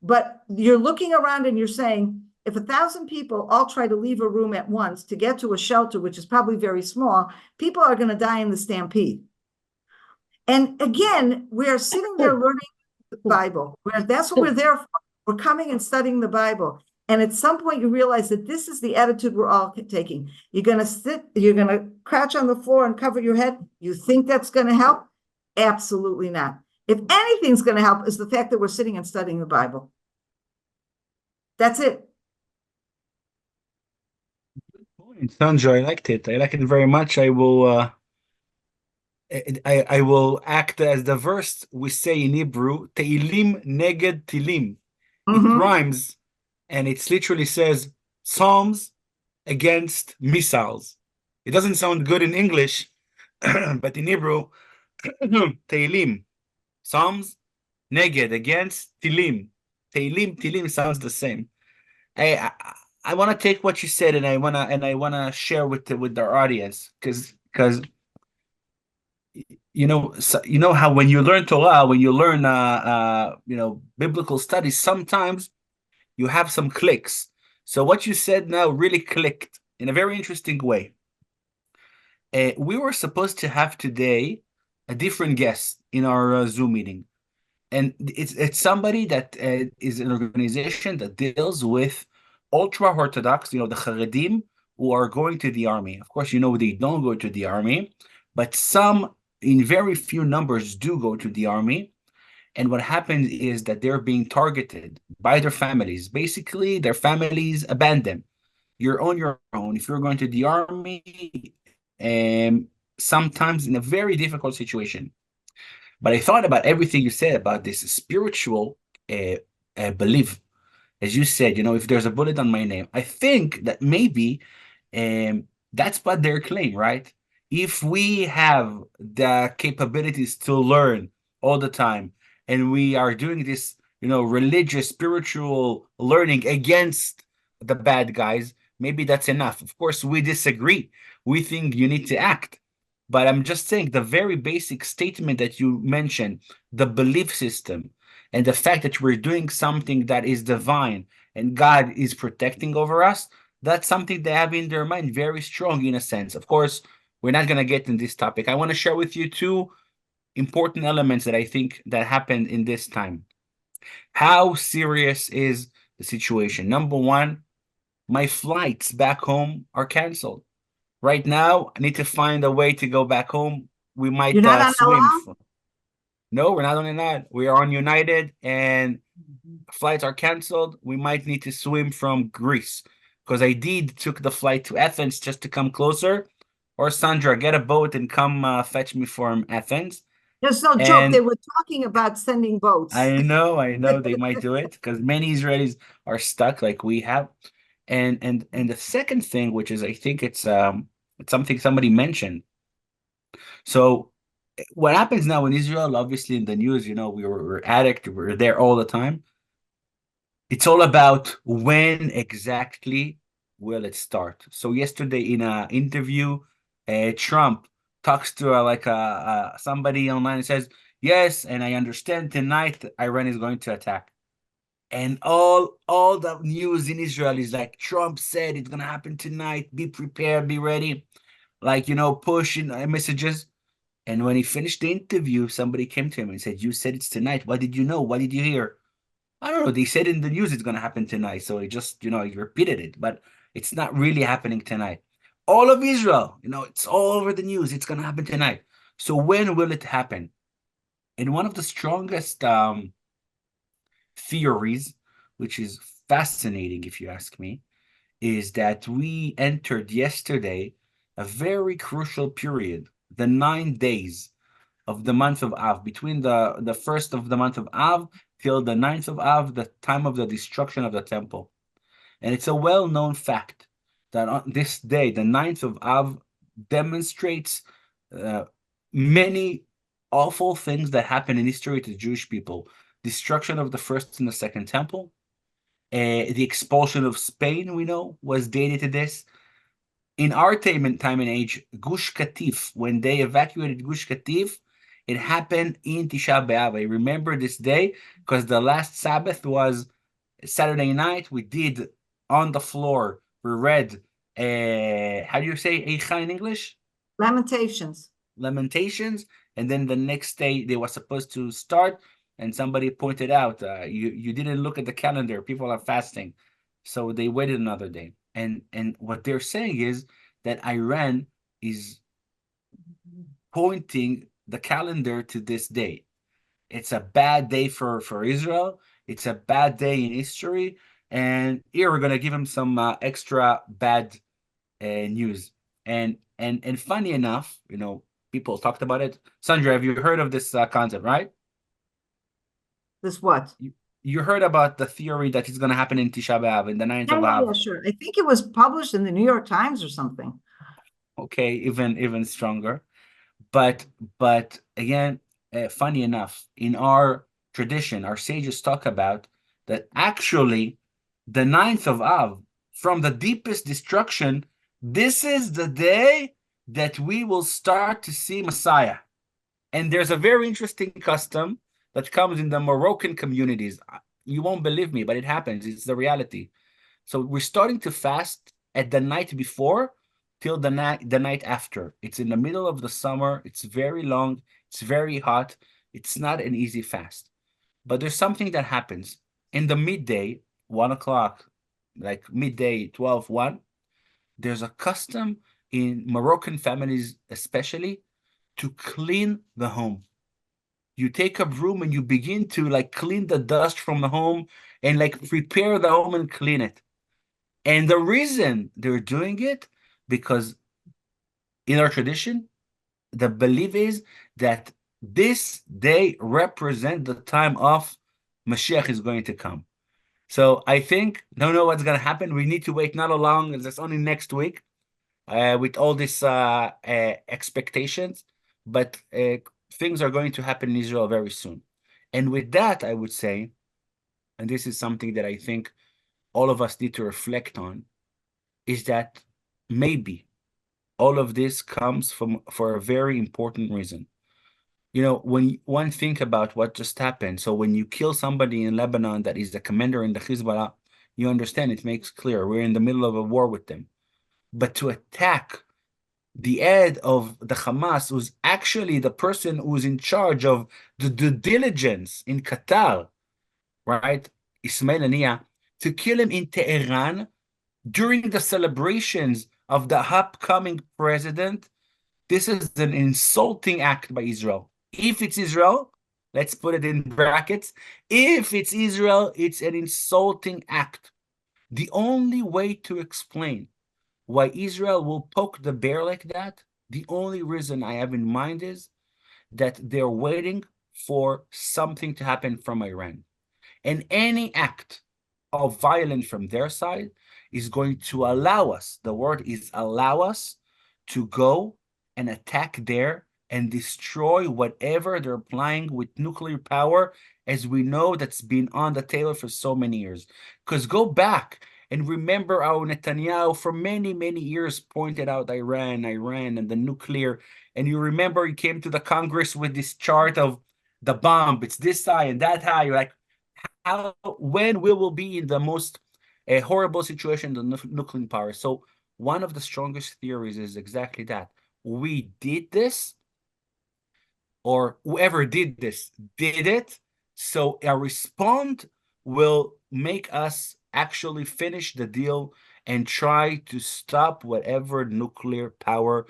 But you're looking around and you're saying, if 1,000 people all try to leave a room at once to get to a shelter, which is probably very small, people are going to die in the stampede. And again, we're sitting there learning the Bible. That's what we're there for. We're coming and studying the Bible. And at some point, you realize that this is the attitude we're all taking. You're going to sit, you're going to crouch on the floor and cover your head. You think that's going to help? Absolutely not. If anything's going to help, is the fact that we're sitting and studying the Bible. That's it. Sondra, I liked it. I like it very much. I will I will act as the verse we say in Hebrew, Te'ilim neged tilim. It rhymes, and it literally says Psalms against missiles. It doesn't sound good in English, but in Hebrew, Te'ilim, Psalms, neged against tilim. Tilim sounds the same. I want to take what you said, and I wanna share with our audience, because you know how when you learn Torah, when you learn biblical studies, sometimes you have some clicks. So what you said now really clicked in a very interesting way. We were supposed to have today a different guest in our Zoom meeting, and it's somebody that is an organization that deals with ultra Orthodox, the Haredim who are going to the army. Of course, they don't go to the army, but some, in very few numbers, do go to the army. And what happens is that they're being targeted by their families. Basically, their families abandon them. You're on your own. If you're going to the army, sometimes in a very difficult situation. But I thought about everything you said about this spiritual belief. As you said, if there's a bullet on my name, I think that maybe that's what their claim, right? If we have the capabilities to learn all the time, and we are doing this, religious, spiritual learning against the bad guys, maybe that's enough. Of course, we disagree. We think you need to act. But I'm just saying the very basic statement that you mentioned, the belief system, and the fact that we're doing something that is divine and God is protecting over us, that's something they have in their mind very strong in a sense. Of course, we're not going to get in this topic. I want to share with you two important elements that I think that happened in this time. How serious is the situation? Number one, my flights back home are canceled. Right now, I need to find a way to go back home. We might You're not on swim. Allow? No, we're not on that. We are on United, and flights are canceled. We might need to swim from Greece, because I took the flight to Athens just to come closer. Or Sandra, get a boat and come fetch me from Athens. There's no joke. They were talking about sending boats. I know they might do it, because many Israelis are stuck like we have. And the second thing, which is, I think it's something somebody mentioned. So what happens now in Israel, obviously in the news, we're addict, we're there all the time. It's all about when exactly will it start. So yesterday in an interview, Trump talks to somebody online and says, yes, and I understand tonight Iran is going to attack. And all the news in Israel is like, Trump said it's going to happen tonight. Be prepared, be ready. Pushing messages. And when he finished the interview, somebody came to him and said, you said it's tonight. What did you know? What did you hear? I don't know. They said in the news it's going to happen tonight. So he just, he repeated it. But it's not really happening tonight. All of Israel, it's all over the news. It's going to happen tonight. So when will it happen? And one of the strongest theories, which is fascinating if you ask me, is that we entered yesterday a very crucial period, the 9 days of the month of Av, between the first of the month of Av till the 9th of Av, the time of the destruction of the temple. And it's a well-known fact that on this day, the 9th of Av, demonstrates many awful things that happen in history to the Jewish people. Destruction of the first and the second temple. The expulsion of Spain, we know, was dated to this. In our time and age, Gush Katif, when they evacuated Gush Katif, it happened in Tisha B'Av. I remember this day because the last Sabbath was Saturday night. We did on the floor, we read, how do you say Eicha in English? Lamentations. And then the next day they were supposed to start, and somebody pointed out, you didn't look at the calendar. People are fasting. So they waited another day. And what they're saying is that Iran is pointing the calendar to this day. It's a bad day for Israel. It's a bad day in history. And here we're gonna give him some extra bad news. And funny enough, people talked about it. Sandra, have you heard of this concept, right? This what? You heard about the theory that it's going to happen in Tisha B'Av, in the 9th of Yeah, Av. sure. I think it was published in the New York Times or something. Okay, even stronger. But again, funny enough, in our tradition, our sages talk about that actually the 9th of Av, from the deepest destruction, this is the day that we will start to see Messiah. And there's a very interesting custom that comes in the Moroccan communities. You won't believe me, but it happens. It's the reality. So we're starting to fast at the night before till the night after. It's in the middle of the summer. It's very long. It's very hot. It's not an easy fast. But there's something that happens in the midday, 1 o'clock, like midday, 12, 1. There's a custom in Moroccan families, especially, to clean the home. You take a broom and you begin to like clean the dust from the home and like prepare the home and clean it. And the reason they're doing it, because in our tradition, the belief is that this day represents the time of Mashiach is going to come. So I think, don't know what's going to happen. We need to wait not long. It's only next week with all these expectations. But things are going to happen in Israel very soon. And with that, I would say, and this is something that I think all of us need to reflect on, is that maybe all of this comes for a very important reason. When one think about what just happened, so when you kill somebody in Lebanon that is the commander in the Hezbollah, you understand, it makes clear we're in the middle of a war with them. But to attack the head of the Hamas, who's actually the person who's in charge of the due diligence in Qatar, right? Ismail Haniyeh, to kill him in Tehran during the celebrations of the upcoming president, this is an insulting act by Israel. If it's Israel, let's put it in brackets. If it's Israel, it's an insulting act. The only way to explain why Israel will poke the bear like that, the only reason I have in mind is that they're waiting for something to happen from Iran. And any act of violence from their side is going to allow us, the word is allow us, to go and attack there and destroy whatever they're applying with nuclear power, as we know that's been on the table for so many years. Because go back and remember how Netanyahu for many, many years pointed out Iran, and the nuclear. And you remember he came to the Congress with this chart of the bomb. It's this high and that high. You're like, when we will be in the most horrible situation, the nuclear power. So one of the strongest theories is exactly that. We did this, or whoever did this did it, so a response will make us actually finish the deal and try to stop whatever nuclear power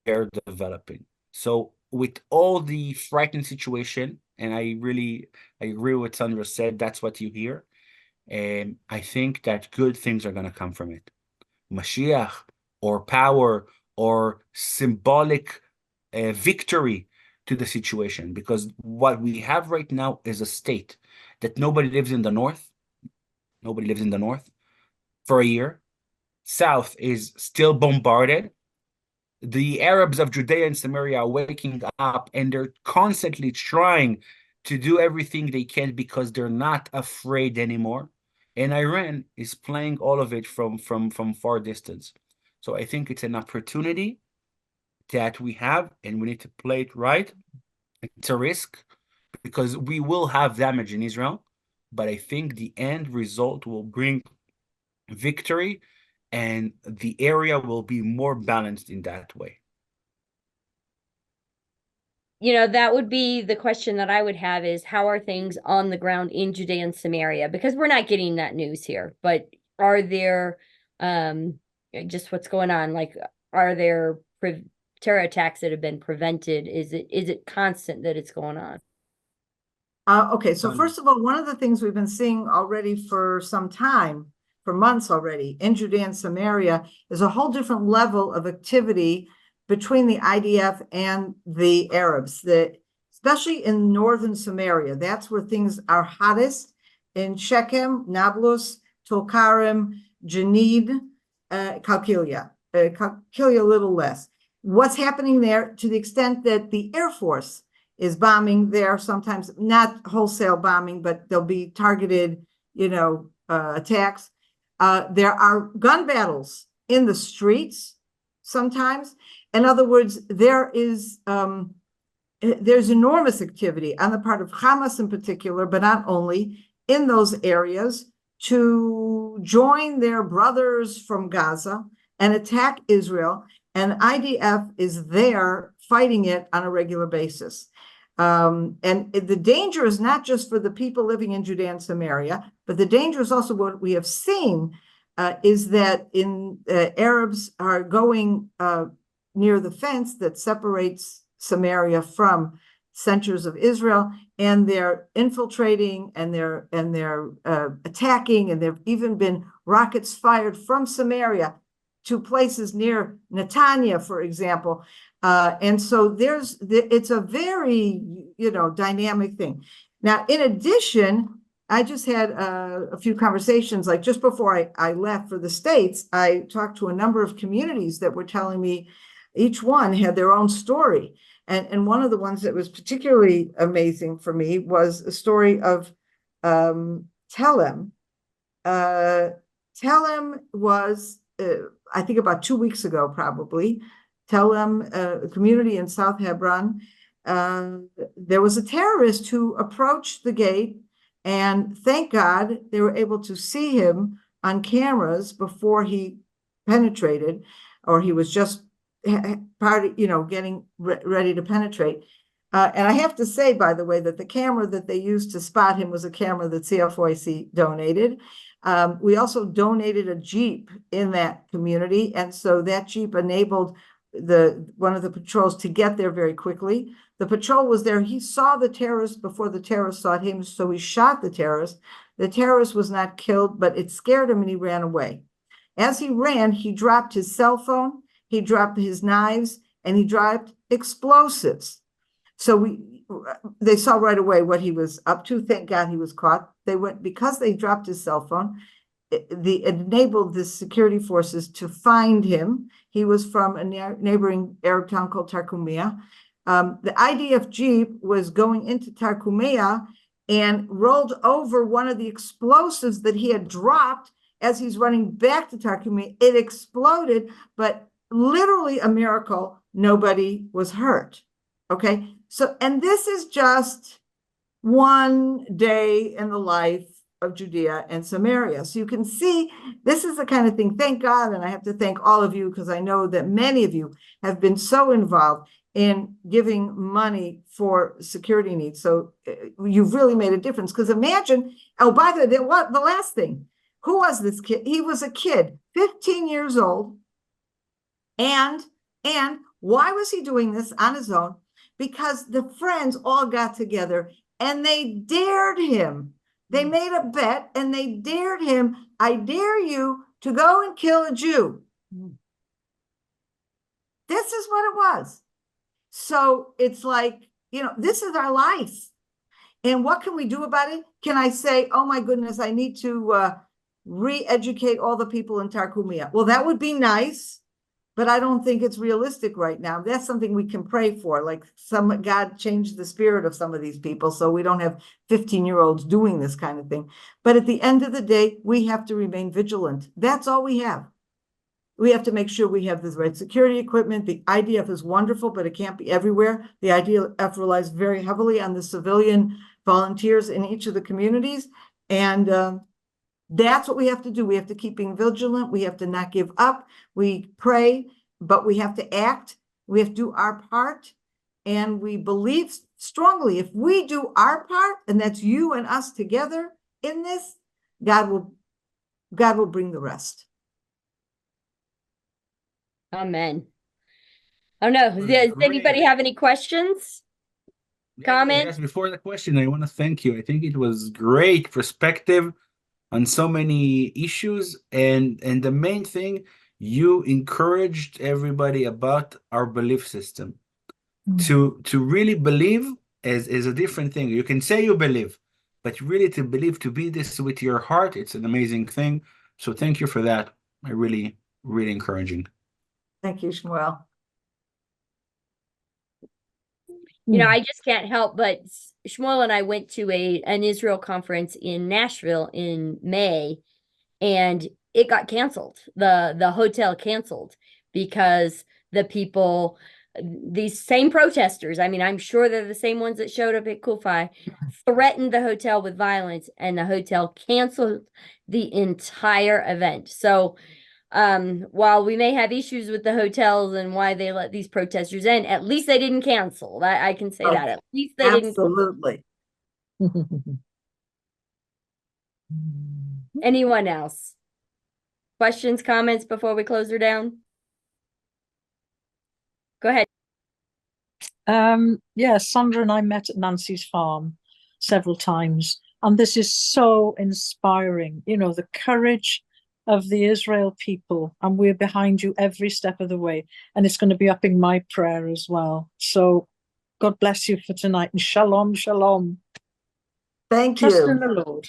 they're developing. So with all the frightening situation, and I agree with Sandra said, that's what you hear. And I think that good things are going to come from it. Mashiach, or power, or symbolic victory to the situation. Because what we have right now is a state that nobody lives in the north. Nobody lives in the north for a year. South is still bombarded. The Arabs of Judea and Samaria are waking up, and they're constantly trying to do everything they can because they're not afraid anymore. And Iran is playing all of it from far distance. So I think it's an opportunity that we have, and we need to play it right. It's a risk because we will have damage in Israel, but I think the end result will bring victory, and the area will be more balanced in that way. That would be the question that I would have is, how are things on the ground in Judea and Samaria? Because we're not getting that news here, but are there, just what's going on? Like, are there terror attacks that have been prevented? Is it constant that it's going on? Okay, so first of all, one of the things we've been seeing already for some time, for months already, in Judea and Samaria, is a whole different level of activity between the IDF and the Arabs, especially in northern Samaria. That's where things are hottest, in Shechem, Nablus, Tulkarim, Janid, Kalkilia. Kalkilia a little less. What's happening there, to the extent that the Air Force is bombing there, sometimes not wholesale bombing, but there'll be targeted, attacks. There are gun battles in the streets sometimes. In other words, there's enormous activity on the part of Hamas in particular, but not only, in those areas to join their brothers from Gaza and attack Israel. And IDF is there fighting it on a regular basis. And the danger is not just for the people living in Judea and Samaria, but the danger is also what we have seen is that Arabs are going near the fence that separates Samaria from centers of Israel, and they're infiltrating and they're attacking, and there've even been rockets fired from Samaria to places near Netanya, for example. And so it's a very, dynamic thing. Now, in addition, I just had a few conversations, like just before I left for the States, I talked to a number of communities that were telling me each one had their own story. And one of the ones that was particularly amazing for me was a story of Telem. Telem was, I think about 2 weeks ago, probably, Telem, a community in South Hebron, there was a terrorist who approached the gate, and thank God they were able to see him on cameras before he penetrated, or he was just getting ready to penetrate. And I have to say, by the way, that the camera that they used to spot him was a camera that CFOIC donated. We also donated a Jeep in that community, and so that Jeep enabled one of the patrols to get there very quickly. The patrol was there. He saw the terrorist before the terrorist saw him, so he shot the terrorist. The terrorist was not killed, but it scared him and he ran away. As he ran, he dropped his cell phone, he dropped his knives, and he dropped explosives. So they saw right away what he was up to. Thank God he was caught. Because they dropped his cell phone, it enabled the security forces to find him. He was from a neighboring Arab town called Tarkumia. The IDF Jeep was going into Tarkumia and rolled over one of the explosives that he had dropped as he's running back to Tarkumia. It exploded, but literally a miracle, nobody was hurt. Okay, so, and this is just one day in the life of Judea and Samaria. So you can see this is the kind of thing, thank God, and I have to thank all of you, because I know that many of you have been so involved in giving money for security needs. So you've really made a difference, because imagine, oh, by the way, the last thing, who was this kid? He was a kid, 15 years old. And why was he doing this on his own? Because the friends all got together and they dared him. They made a bet and they dared him. I dare you to go and kill a Jew. This is what it was. So it's like, this is our life. And what can we do about it? Can I say, oh my goodness, I need to re-educate all the people in Tarkumia? Well, that would be nice, but I don't think it's realistic right now. That's something we can pray for, like God changed the spirit of some of these people so we don't have 15-year-olds doing this kind of thing. But at the end of the day, we have to remain vigilant. That's all we have. We have to make sure we have the right security equipment. The IDF is wonderful, but it can't be everywhere. The IDF relies very heavily on the civilian volunteers in each of the communities. And that's what we have to do. We have to keep being vigilant. We have to not give up. We pray, but we have to act. We have to do our part. And we believe strongly, if we do our part, and that's you and us together in this, God will God will bring the rest. Amen. Oh no, was does anybody great. have any questions? Comment? Yes, before the question, I want to thank you. I think it was great perspective on so many issues, and the main thing, you encouraged everybody about our belief system. To really believe is a different thing. You can say you believe, but really to believe, to be this with your heart, it's an amazing thing. So thank you for that. I really, really encouraging. Thank you, Shmuel. You know, I just can't help but Shmuel and I went to an Israel conference in Nashville in May, and it got canceled. The hotel canceled because the people, these same protesters, I mean, I'm sure they're the same ones that showed up at CUFI, threatened the hotel with violence, and the hotel canceled the entire event. So while we may have issues with the hotels and why they let these protesters in, at least they didn't cancel. I can say that. At least they didn't. Absolutely. Anyone else? Questions, comments before we close her down? Go ahead. Yeah, Sondra and I met at Nancy's farm several times, and this is so inspiring. You know, the courage of the Israel people, and we're behind you every step of the way. And it's going to be upping my prayer as well. So God bless you for tonight, and shalom, shalom. Thank Trust in you. the Lord.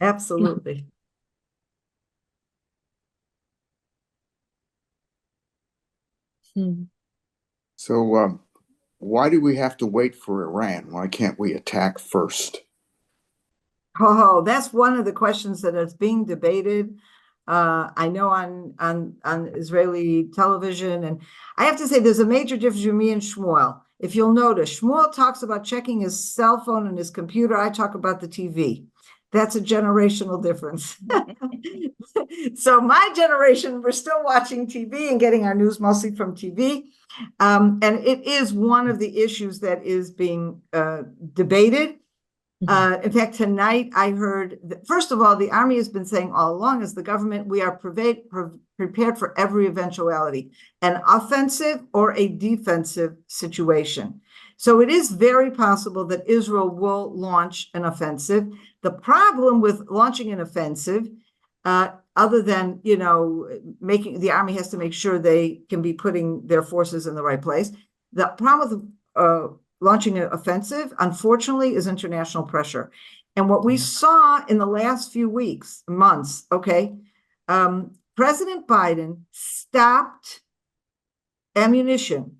Absolutely. So, why do we have to wait for Iran? Why can't we attack first? Oh, that's one of the questions that is being debated. I know on Israeli television, and I have to say there's a major difference between me and Shmuel. If you'll notice, Shmuel talks about checking his cell phone and his computer. I talk about the TV. That's a generational difference. So my generation, we're still watching TV and getting our news mostly from TV. And it is one of the issues that is being debated. In fact, tonight I heard, first of all, the Army has been saying all along, as the government, we are prepared for every eventuality, an offensive or a defensive situation. So it is very possible that Israel will launch an offensive. The problem with launching an offensive, other than, you know, making the Army has to make sure they can be putting their forces in the right place. The problem with launching an offensive, unfortunately, is international pressure. And what we saw in the last few weeks, months, President Biden stopped ammunition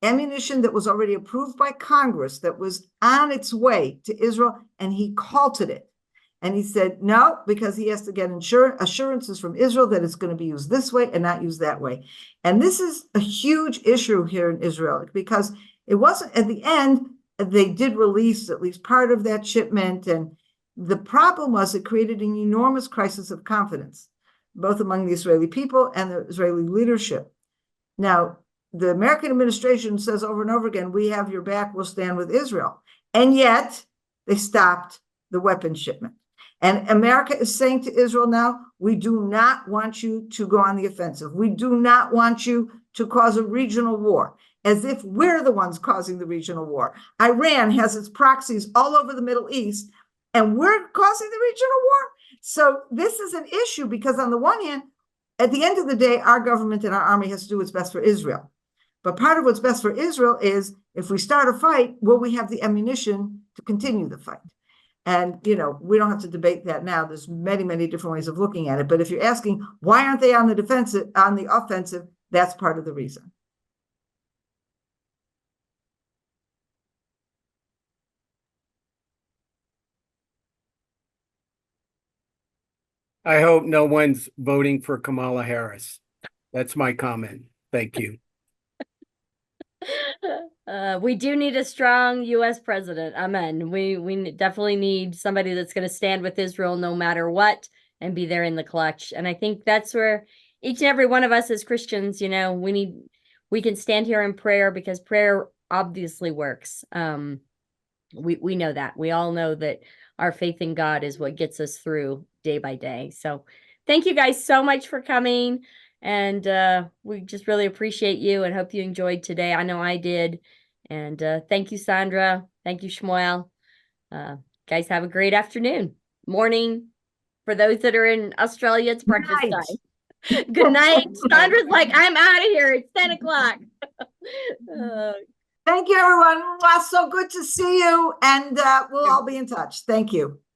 that was already approved by Congress, that was on its way to Israel, and he halted it. And he said, no, because he has to get assurances from Israel that it's going to be used this way and not used that way. And this is a huge issue here in Israel, because it wasn't, at the end, they did release at least part of that shipment. And the problem was it created an enormous crisis of confidence, both among the Israeli people and the Israeli leadership. Now, the American administration says over and over again, we have your back, we'll stand with Israel. And yet they stopped the weapons shipment. And America is saying to Israel now, we do not want you to go on the offensive. We do not want you to cause a regional war, as if we're the ones causing the regional war. Iran has its proxies all over the Middle East, and we're causing the regional war. So this is an issue because on the one hand, at the end of the day, our government and our army has to do what's best for Israel. But part of what's best for Israel is if we start a fight, will we have the ammunition to continue the fight? And, you know, we don't have to debate that now. There's many, many different ways of looking at it. But if you're asking, why aren't they on the defensive, on the offensive, that's part of the reason. I hope no one's voting for Kamala Harris. That's my comment. Thank you. We do need a strong U.S. president. Amen. We definitely need somebody that's going to stand with Israel no matter what and be there in the clutch. And I think that's where each and every one of us as Christians, you know, we can stand here in prayer because prayer obviously works. We know that. We all know that our faith in God is what gets us through day by day. So thank you guys so much for coming. And we just really appreciate you and hope you enjoyed today. I know I did. And thank you, Sondra. Thank you, Shmuel. Guys, have a great afternoon. Morning. For those that are in Australia, it's breakfast Night. time. Good night. Sondra's like, I'm out of here. It's 10 o'clock. Thank you, everyone. Mwah, so good to see you. And we'll all be in touch. Thank you.